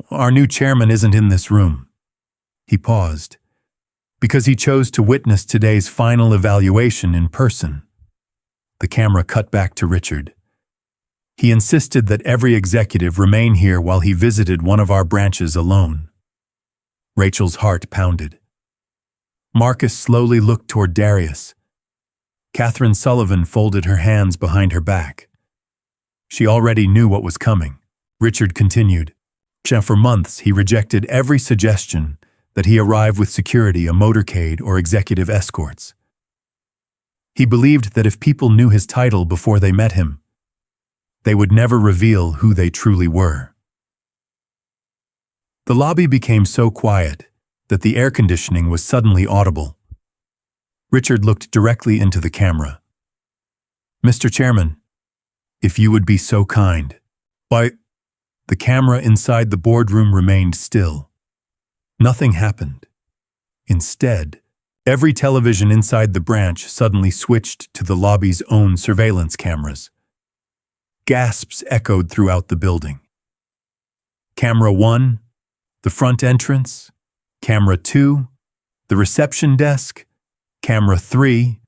"Our new chairman isn't in this room." He paused. "Because he chose to witness today's final evaluation in person." The camera cut back to Richard. "He insisted that every executive remain here while he visited one of our branches alone." Rachel's heart pounded. Marcus slowly looked toward Darius. Catherine Sullivan folded her hands behind her back. She already knew what was coming. Richard continued. For months, he rejected every suggestion that he arrive with security, a motorcade, or executive escorts. He believed that if people knew his title before they met him, they would never reveal who they truly were. The lobby became so quiet that the air conditioning was suddenly audible. Richard looked directly into the camera. "Mr. Chairman, if you would be so kind." "Why?" The camera inside the boardroom remained still. Nothing happened. Instead, every television inside the branch suddenly switched to the lobby's own surveillance cameras. Gasps echoed throughout the building. Camera 1, the front entrance. Camera 2, the reception desk. Camera 3,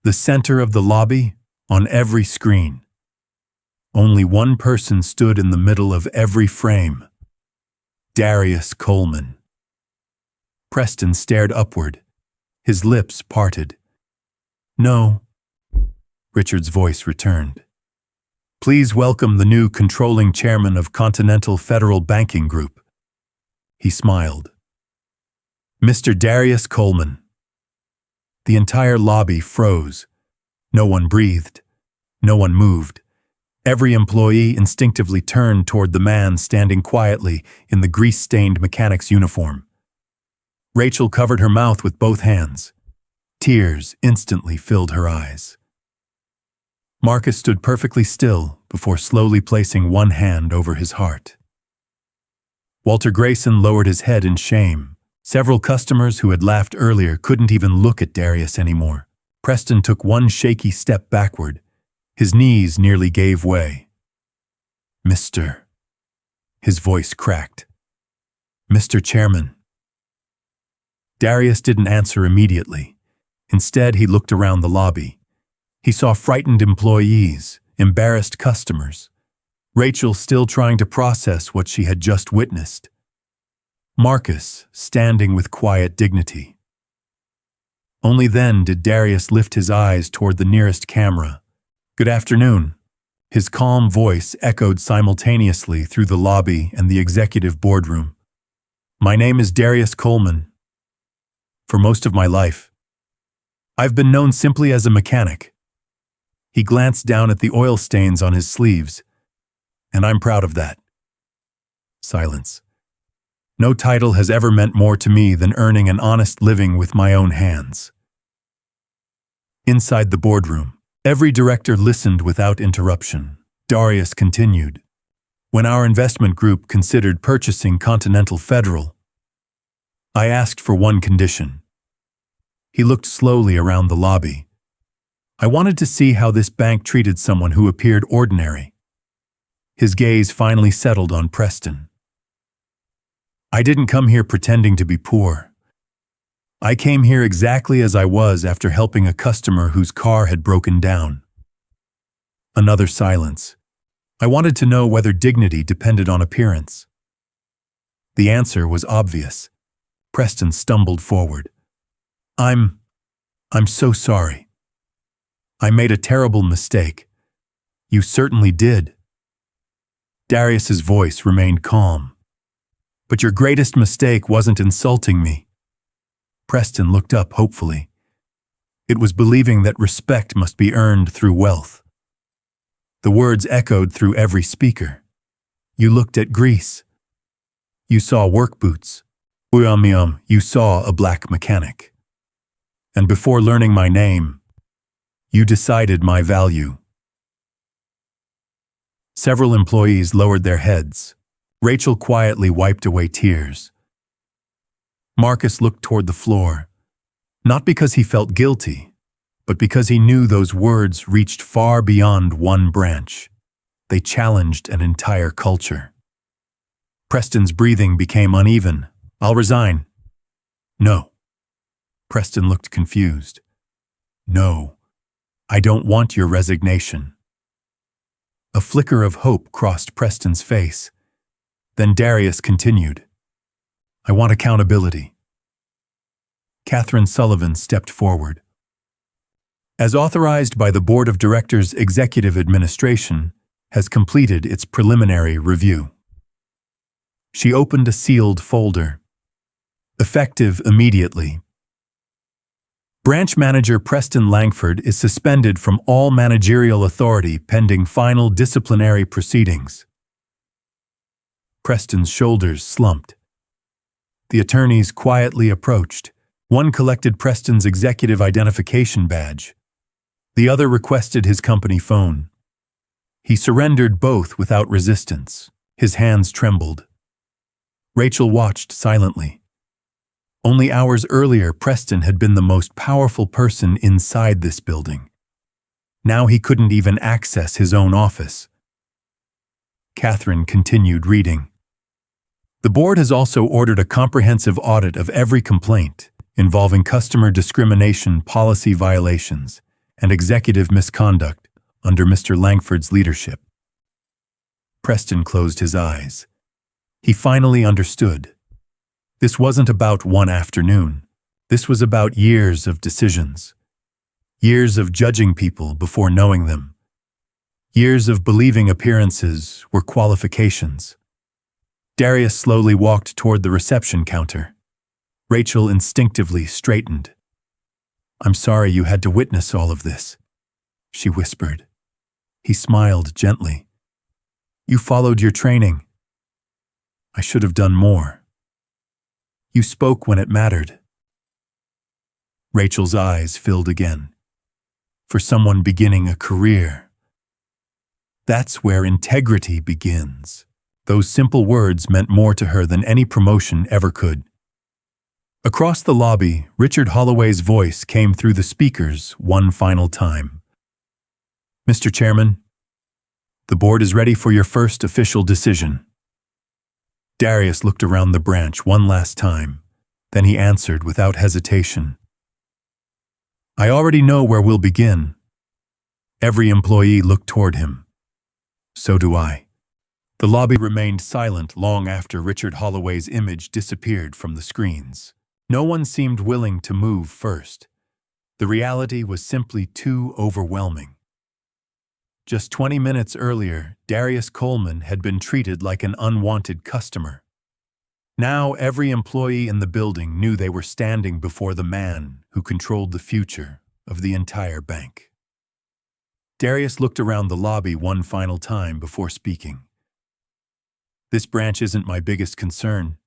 the center of the lobby, on every screen. Only one person stood in the middle of every frame. Darius Coleman. Preston stared upward, his lips parted. "No," Richard's voice returned. "Please welcome the new controlling chairman of Continental Federal Banking Group." He smiled. "Mr. Darius Coleman." The entire lobby froze. No one breathed. No one moved. Every employee instinctively turned toward the man standing quietly in the grease-stained mechanic's uniform. Rachel covered her mouth with both hands. Tears instantly filled her eyes. Marcus stood perfectly still before slowly placing one hand over his heart. Walter Grayson lowered his head in shame. Several customers who had laughed earlier couldn't even look at Darius anymore. Preston took one shaky step backward. His knees nearly gave way. "Mr. His voice cracked. "Mr. Chairman." Darius didn't answer immediately. Instead, he looked around the lobby. He saw frightened employees, embarrassed customers, Rachel still trying to process what she had just witnessed. Marcus standing with quiet dignity. Only then did Darius lift his eyes toward the nearest camera. "Good afternoon." His calm voice echoed simultaneously through the lobby and the executive boardroom. "My name is Darius Coleman. For most of my life, I've been known simply as a mechanic." He glanced down at the oil stains on his sleeves. "And I'm proud of that." Silence. "No title has ever meant more to me than earning an honest living with my own hands." Inside the boardroom, every director listened without interruption. Darius continued. "When our investment group considered purchasing Continental Federal, I asked for one condition." He looked slowly around the lobby. "I wanted to see how this bank treated someone who appeared ordinary." His gaze finally settled on Preston. "I didn't come here pretending to be poor. I came here exactly as I was after helping a customer whose car had broken down." Another silence. "I wanted to know whether dignity depended on appearance." The answer was obvious. Preston stumbled forward. I'm so sorry. I made a terrible mistake." "You certainly did." Darius's voice remained calm. "But your greatest mistake wasn't insulting me." Preston looked up hopefully. "It was believing that respect must be earned through wealth." The words echoed through every speaker. "You looked at Greece. You saw work boots. You saw a black mechanic. And before learning my name, you decided my value." Several employees lowered their heads. Rachel quietly wiped away tears. Marcus looked toward the floor, not because he felt guilty, but because he knew those words reached far beyond one branch. They challenged an entire culture. Preston's breathing became uneven. "I'll resign." "No." Preston looked confused. "No, I don't want your resignation." A flicker of hope crossed Preston's face. Then Darius continued. "I want accountability." Catherine Sullivan stepped forward. As authorized by the Board of Directors, Executive Administration has completed its preliminary review. She opened a sealed folder. Effective immediately. Branch Manager Preston Langford is suspended from all managerial authority pending final disciplinary proceedings. Preston's shoulders slumped. The attorneys quietly approached. One collected Preston's executive identification badge. The other requested his company phone. He surrendered both without resistance. His hands trembled. Rachel watched silently. Only hours earlier, Preston had been the most powerful person inside this building. Now he couldn't even access his own office. Catherine continued reading. The board has also ordered a comprehensive audit of every complaint involving customer discrimination policy violations and executive misconduct under Mr. Langford's leadership. Preston closed his eyes. He finally understood. This wasn't about one afternoon. This was about years of decisions. Years of judging people before knowing them. Years of believing appearances were qualifications. Darius slowly walked toward the reception counter. Rachel instinctively straightened. "I'm sorry you had to witness all of this," she whispered. He smiled gently. "You followed your training." "I should have done more." "You spoke when it mattered." Rachel's eyes filled again. For someone beginning a career, that's where integrity begins. Those simple words meant more to her than any promotion ever could. Across the lobby, Richard Holloway's voice came through the speakers one final time. "Mr. Chairman, the board is ready for your first official decision." Darius looked around the branch one last time. Then he answered without hesitation. I already know where we'll begin. Every employee looked toward him. So do I. The lobby remained silent long after Richard Holloway's image disappeared from the screens. No one seemed willing to move first. The reality was simply too overwhelming. Just 20 minutes earlier, Darius Coleman had been treated like an unwanted customer. Now every employee in the building knew they were standing before the man who controlled the future of the entire bank. Darius looked around the lobby one final time before speaking. This branch isn't my biggest concern.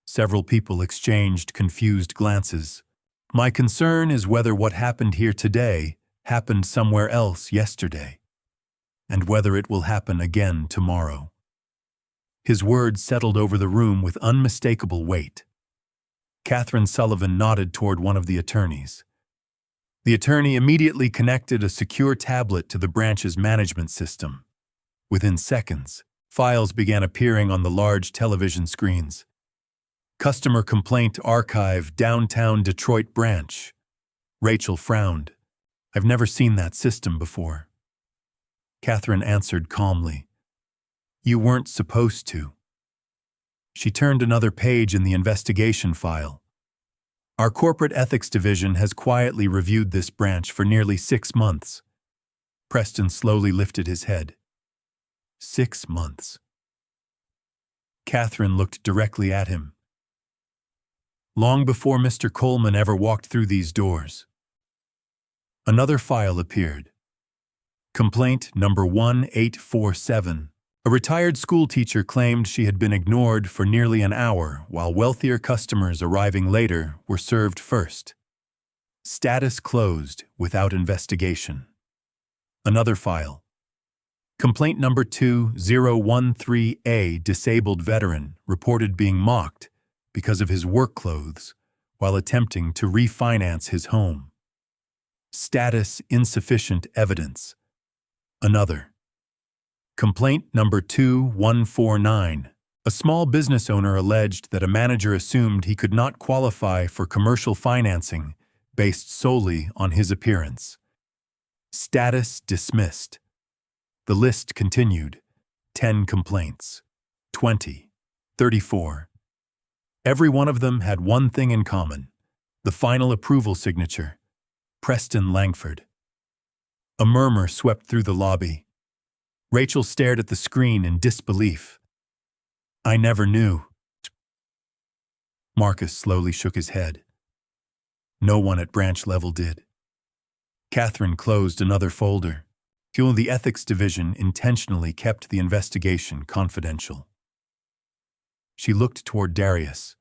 Several people exchanged confused glances. My concern is whether what happened here today happened somewhere else yesterday, and whether it will happen again tomorrow. His words settled over the room with unmistakable weight. Catherine Sullivan nodded toward one of the attorneys. The attorney immediately connected a secure tablet to the branch's management system. Within seconds, files began appearing on the large television screens. Customer Complaint Archive, Downtown Detroit Branch. Rachel frowned. I've never seen that system before. Catherine answered calmly. You weren't supposed to. She turned another page in the investigation file. Our corporate ethics division has quietly reviewed this branch for nearly 6 months. Preston slowly lifted his head. 6 months. Catherine looked directly at him. Long before Mr. Coleman ever walked through these doors. Another file appeared. Complaint number 1847. A retired schoolteacher claimed she had been ignored for nearly an hour while wealthier customers arriving later were served first. Status closed without investigation. Another file. Complaint number 2013A. Disabled veteran reported being mocked because of his work clothes while attempting to refinance his home. Status insufficient evidence. Another. Complaint number 2149. A small business owner alleged that a manager assumed he could not qualify for commercial financing based solely on his appearance. Status dismissed. The list continued. 10 complaints. 20. 34. Every one of them had one thing in common. The final approval signature. Preston Langford. A murmur swept through the lobby. Rachel stared at the screen in disbelief. I never knew. Marcus slowly shook his head. No one at branch level did. Catherine closed another folder. The ethics division intentionally kept the investigation confidential. She looked toward Darius.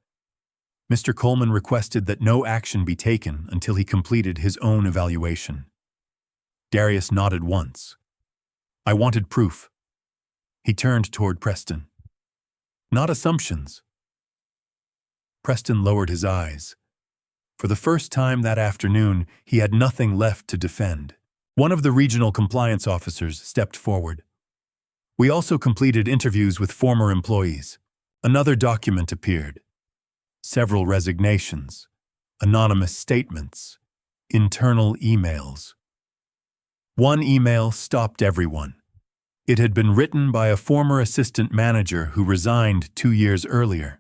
Mr. Coleman requested that no action be taken until he completed his own evaluation. Darius nodded once. I wanted proof. He turned toward Preston. Not assumptions. Preston lowered his eyes. For the first time that afternoon, he had nothing left to defend. One of the regional compliance officers stepped forward. We also completed interviews with former employees. Another document appeared. Several resignations, anonymous statements, internal emails. One email stopped everyone. It had been written by a former assistant manager who resigned 2 years earlier.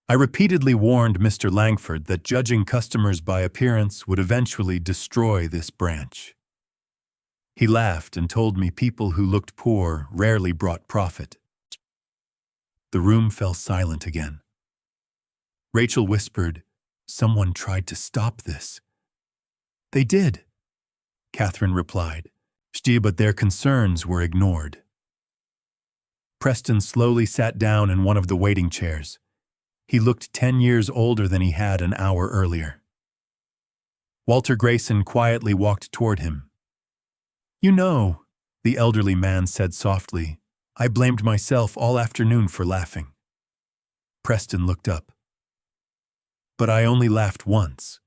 I repeatedly warned Mr. Langford that judging customers by appearance would eventually destroy this branch. He laughed and told me people who looked poor rarely brought profit. The room fell silent again. Rachel whispered, "Someone tried to stop this." "They did," Catherine replied, but their concerns were ignored. Preston slowly sat down in one of the waiting chairs. He looked 10 years older than he had an hour earlier. Walter Grayson quietly walked toward him. "You know," the elderly man said softly, "I blamed myself all afternoon for laughing." Preston looked up. "But I only laughed once."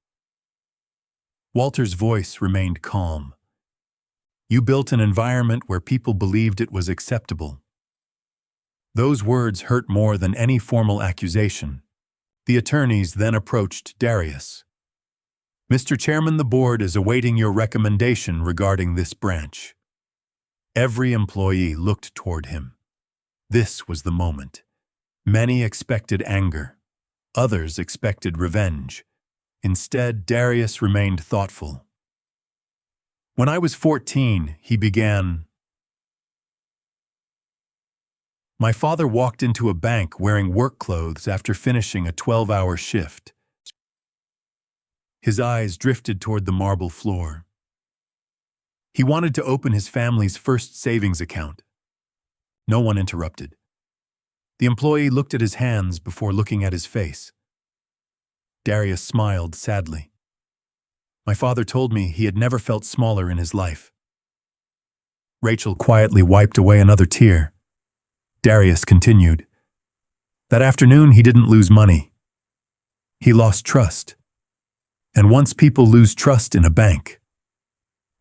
Walter's voice remained calm. "You built an environment where people believed it was acceptable. Those words hurt more than any formal accusation. The attorneys then approached Darius. "Mr. Chairman, the board is awaiting your recommendation regarding this branch." Every employee looked toward him. This was the moment. Many expected anger. Others expected revenge. Instead, Darius remained thoughtful. "When I was 14, he began. My father walked into a bank wearing work clothes after finishing a 12-hour shift. His eyes drifted toward the marble floor. He wanted to open his family's first savings account." No one interrupted. The employee looked at his hands before looking at his face. Darius smiled sadly. "My father told me he had never felt smaller in his life." Rachel quietly wiped away another tear. Darius continued. "That afternoon, he didn't lose money. He lost trust. And once people lose trust in a bank,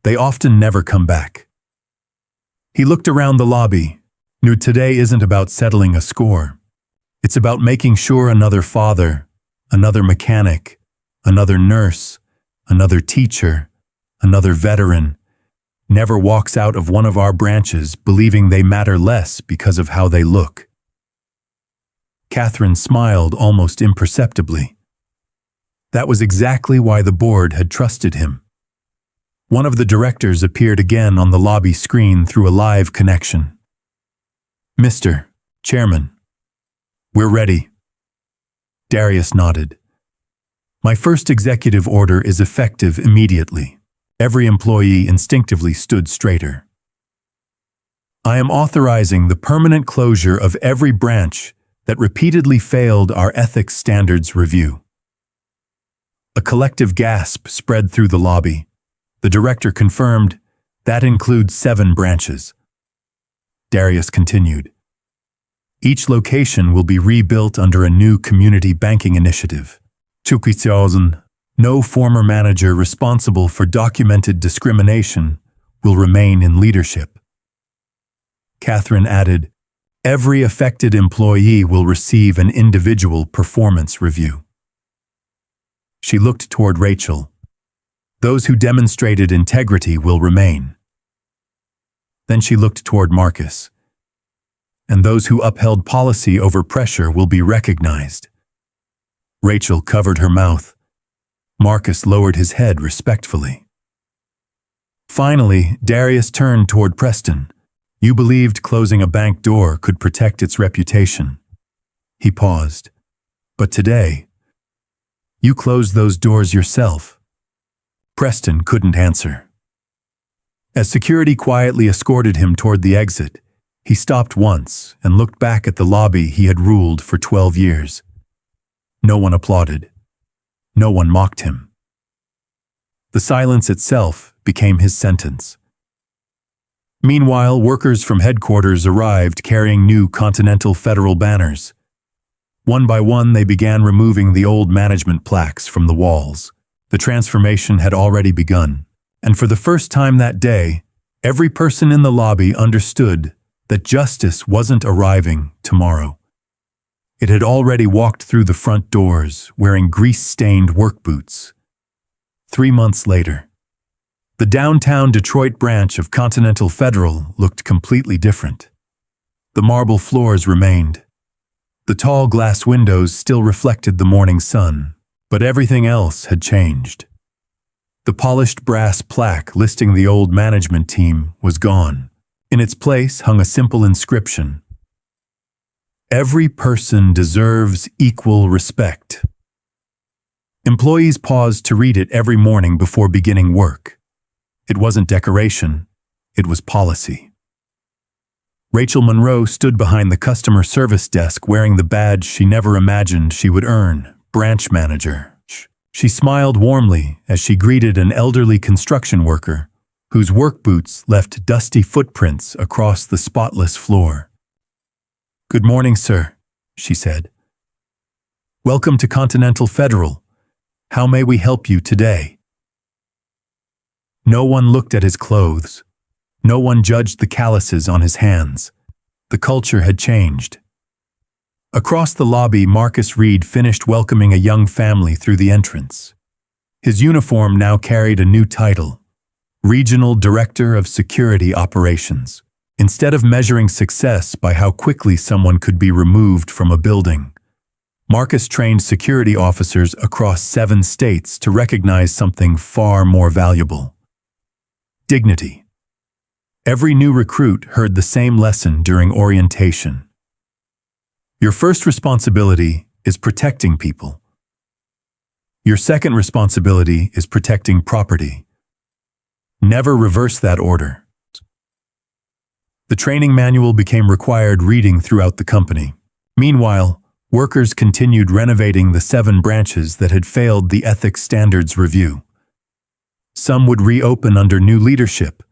they often never come back." He looked around the lobby, knew today isn't about settling a score. It's about making sure another father, another mechanic, another nurse, another teacher, another veteran never walks out of one of our branches believing they matter less because of how they look. Catherine smiled almost imperceptibly. That was exactly why the board had trusted him. One of the directors appeared again on the lobby screen through a live connection. "Mr. Chairman, we're ready." Darius nodded. "My first executive order is effective immediately." Every employee instinctively stood straighter. "I am authorizing the permanent closure of every branch that repeatedly failed our ethics standards review." A collective gasp spread through the lobby. The director confirmed, "That includes 7 branches." Darius continued. "Each location will be rebuilt under a new community banking initiative. 2000. No former manager responsible for documented discrimination will remain in leadership." Catherine added, "Every affected employee will receive an individual performance review." She looked toward Rachel. "Those who demonstrated integrity will remain." Then she looked toward Marcus. "And those who upheld policy over pressure will be recognized." Rachel covered her mouth. Marcus lowered his head respectfully. Finally, Darius turned toward Preston. "You believed closing a bank door could protect its reputation." He paused. "But today, you closed those doors yourself." Preston couldn't answer. As security quietly escorted him toward the exit, he stopped once and looked back at the lobby he had ruled for 12 years. No one applauded. No one mocked him. The silence itself became his sentence. Meanwhile, workers from headquarters arrived carrying new Continental Federal banners. One by one, they began removing the old management plaques from the walls. The transformation had already begun, and for the first time that day, every person in the lobby understood that justice wasn't arriving tomorrow. It had already walked through the front doors, wearing grease-stained work boots. 3 months later, the downtown Detroit branch of Continental Federal looked completely different. The marble floors remained. The tall glass windows still reflected the morning sun, but everything else had changed. The polished brass plaque listing the old management team was gone. In its place hung a simple inscription: "Every person deserves equal respect." Employees paused to read it every morning before beginning work. It wasn't decoration, it was policy. Rachel Monroe stood behind the customer service desk wearing the badge she never imagined she would earn, branch manager. She smiled warmly as she greeted an elderly construction worker whose work boots left dusty footprints across the spotless floor. "Good morning, sir," she said. "Welcome to Continental Federal. How may we help you today?" No one looked at his clothes. No one judged the calluses on his hands. The culture had changed. Across the lobby, Marcus Reed finished welcoming a young family through the entrance. His uniform now carried a new title, Regional Director of Security Operations. Instead of measuring success by how quickly someone could be removed from a building, Marcus trained security officers across 7 states to recognize something far more valuable: dignity. Every new recruit heard the same lesson during orientation. Your first responsibility is protecting people. Your second responsibility is protecting property. Never reverse that order. The training manual became required reading throughout the company. Meanwhile, workers continued renovating the 7 branches that had failed the ethics standards review. Some would reopen under new leadership.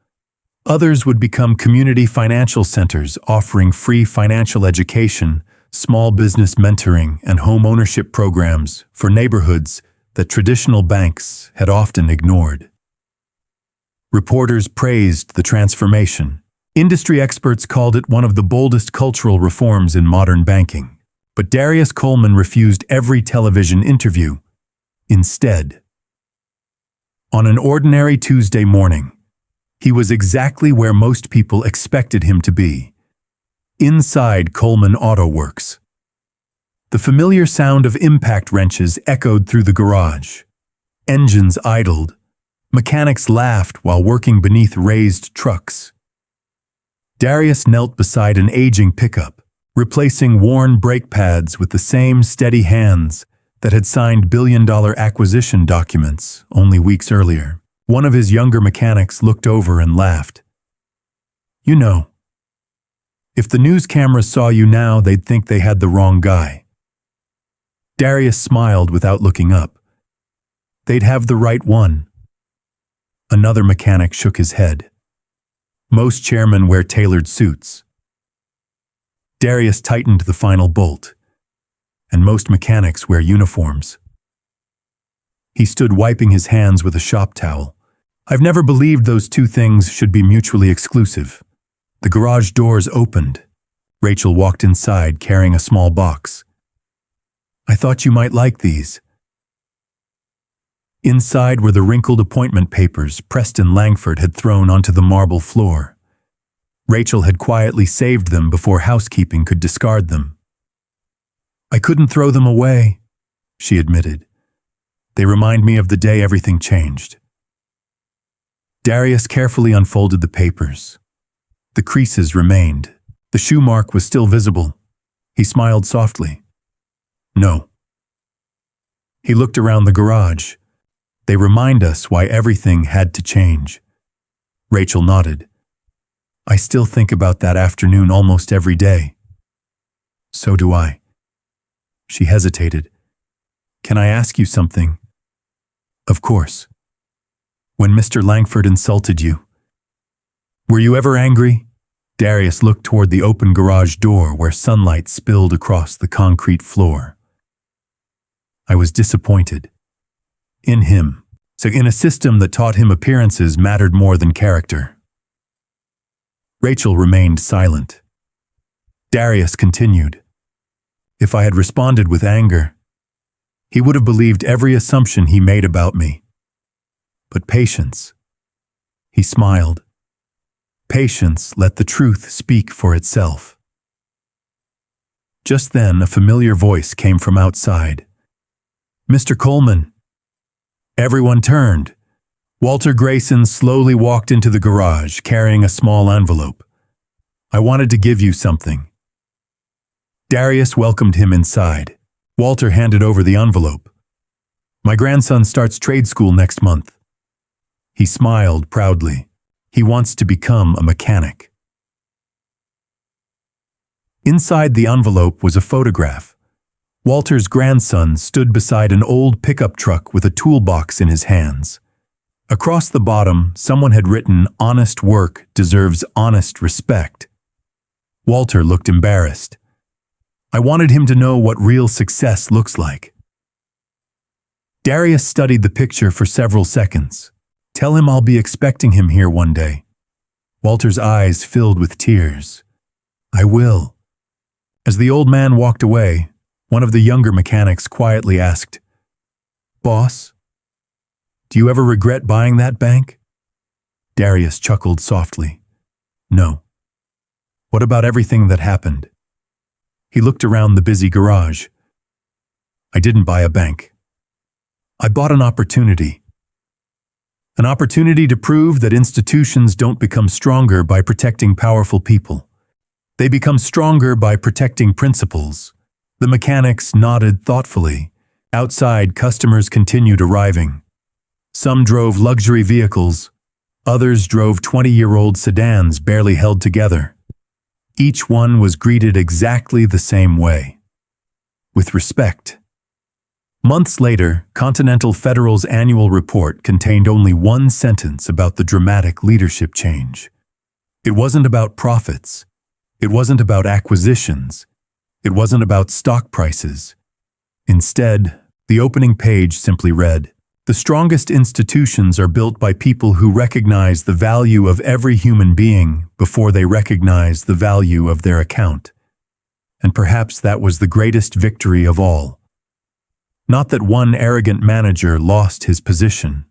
Others would become community financial centers offering free financial education, small business mentoring, and home ownership programs for neighborhoods that traditional banks had often ignored. Reporters praised the transformation. Industry experts called it one of the boldest cultural reforms in modern banking. But Darius Coleman refused every television interview. Instead, on an ordinary Tuesday morning, he was exactly where most people expected him to be, inside Coleman Auto Works. The familiar sound of impact wrenches echoed through the garage. Engines idled. Mechanics laughed while working beneath raised trucks. Darius knelt beside an aging pickup, replacing worn brake pads with the same steady hands that had signed billion-dollar acquisition documents only weeks earlier. One of his younger mechanics looked over and laughed. "You know, if the news cameras saw you now, they'd think they had the wrong guy." Darius smiled without looking up. "They'd have the right one." Another mechanic shook his head. "Most chairmen wear tailored suits." Darius tightened the final bolt. "And most mechanics wear uniforms." He stood wiping his hands with a shop towel. "I've never believed those two things should be mutually exclusive." The garage doors opened. Rachel walked inside carrying a small box. "I thought you might like these." Inside were the wrinkled appointment papers Preston Langford had thrown onto the marble floor. Rachel had quietly saved them before housekeeping could discard them. "I couldn't throw them away," she admitted. "They remind me of the day everything changed." Darius carefully unfolded the papers. The creases remained. The shoe mark was still visible. He smiled softly. "No." He looked around the garage. "They remind us why everything had to change." Rachel nodded. "I still think about that afternoon almost every day." "So do I." She hesitated. "Can I ask you something?" "Of course." "When Mr. Langford insulted you, were you ever angry?" Darius looked toward the open garage door where sunlight spilled across the concrete floor. "I was disappointed. In him. So in a system that taught him appearances mattered more than character." Rachel remained silent. Darius continued. "If I had responded with anger, he would have believed every assumption he made about me. But patience." He smiled. "Patience let the truth speak for itself." Just then, a familiar voice came from outside. "Mr. Coleman." Everyone turned. Walter Grayson slowly walked into the garage, carrying a small envelope. "I wanted to give you something." Darius welcomed him inside. Walter handed over the envelope. "My grandson starts trade school next month." He smiled proudly. "He wants to become a mechanic." Inside the envelope was a photograph. Walter's grandson stood beside an old pickup truck with a toolbox in his hands. Across the bottom, someone had written, "Honest work deserves honest respect." Walter looked embarrassed. "I wanted him to know what real success looks like." Darius studied the picture for several seconds. "Tell him I'll be expecting him here one day." Walter's eyes filled with tears. I will." As the old man walked away, one of the younger mechanics quietly asked, "Boss, do you ever regret buying that bank?" Darius chuckled softly. "No." "What about everything that happened?" He looked around the busy garage. "I didn't buy a bank. I bought an opportunity. An opportunity to prove that institutions don't become stronger by protecting powerful people. They become stronger by protecting principles." The mechanics nodded thoughtfully. Outside, customers continued arriving. Some drove luxury vehicles. Others drove 20-year-old sedans barely held together. Each one was greeted exactly the same way, with respect. Months later, Continental Federal's annual report contained only one sentence about the dramatic leadership change. It wasn't about profits. It wasn't about acquisitions. It wasn't about stock prices. Instead, the opening page simply read, "The strongest institutions are built by people who recognize the value of every human being before they recognize the value of their account." And perhaps that was the greatest victory of all. Not that one arrogant manager lost his position,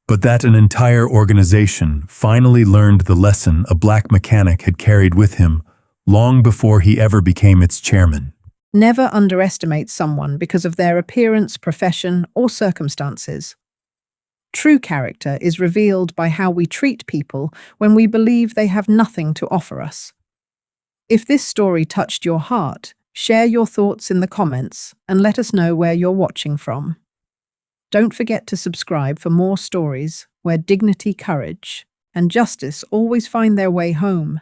but that an entire organization finally learned the lesson a black mechanic had carried with him long before he ever became its chairman. Never underestimate someone because of their appearance, profession, or circumstances. True character is revealed by how we treat people when we believe they have nothing to offer us. If this story touched your heart, share your thoughts in the comments and let us know where you're watching from. Don't forget to subscribe for more stories where dignity, courage, and justice always find their way home.